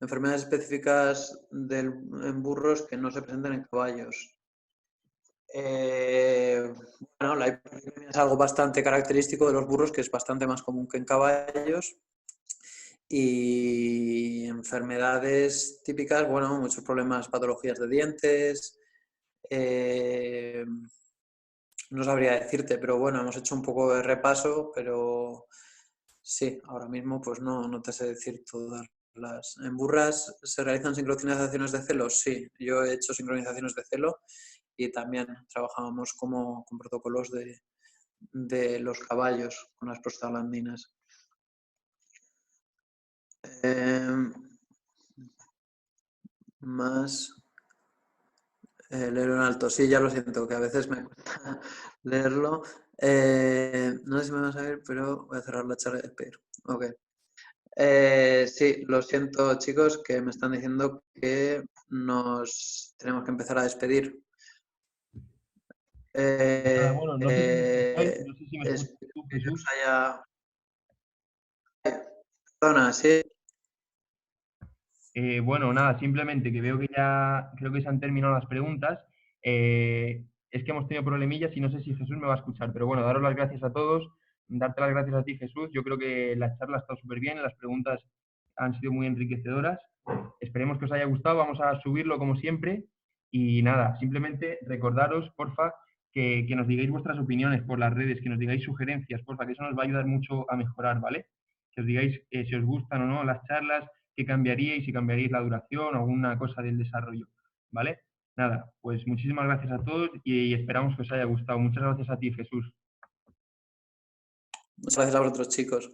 B: Enfermedades específicas en burros que no se presentan en caballos. Bueno, la hiperglicemia es algo bastante característico de los burros, que es bastante más común que en caballos. Y enfermedades típicas, bueno, muchos problemas, patologías de dientes. No sabría decirte, pero bueno, hemos hecho un poco de repaso, pero sí, ahora mismo pues no te sé decir todas las... ¿En burras se realizan sincronizaciones de celo? Sí, yo he hecho sincronizaciones de celo y también trabajábamos con protocolos de los caballos, con las prostaglandinas. Más leerlo en alto. Sí, ya lo siento, que a veces me cuesta leerlo. No sé si me vas a ver, pero voy a cerrar la charla y despedir. Ok. Sí, lo siento, chicos, que me están diciendo que nos tenemos que empezar a despedir.
A: Bueno, no sé si me escucháis, no sé si me escuchas
B: Espero
A: tú,
B: que
A: Jesús.
B: os haya... Perdona, sí.
A: Bueno, nada, simplemente que veo que ya creo que se han terminado las preguntas. Es que hemos tenido problemillas y no sé si Jesús me va a escuchar, pero bueno, daros las gracias a todos, darte las gracias a ti, Jesús. Yo creo que la charla ha estado súper bien, las preguntas han sido muy enriquecedoras. Esperemos que os haya gustado, vamos a subirlo como siempre. Y nada, simplemente recordaros, porfa, que nos digáis vuestras opiniones por las redes, que nos digáis sugerencias, porfa, que eso nos va a ayudar mucho a mejorar, ¿vale? Que os digáis si os gustan o no las charlas, qué cambiaríais, si cambiaríais la duración o alguna cosa del desarrollo, ¿vale? Nada, pues muchísimas gracias a todos y esperamos que os haya gustado. Muchas gracias a ti, Jesús.
B: Muchas gracias a vosotros, chicos.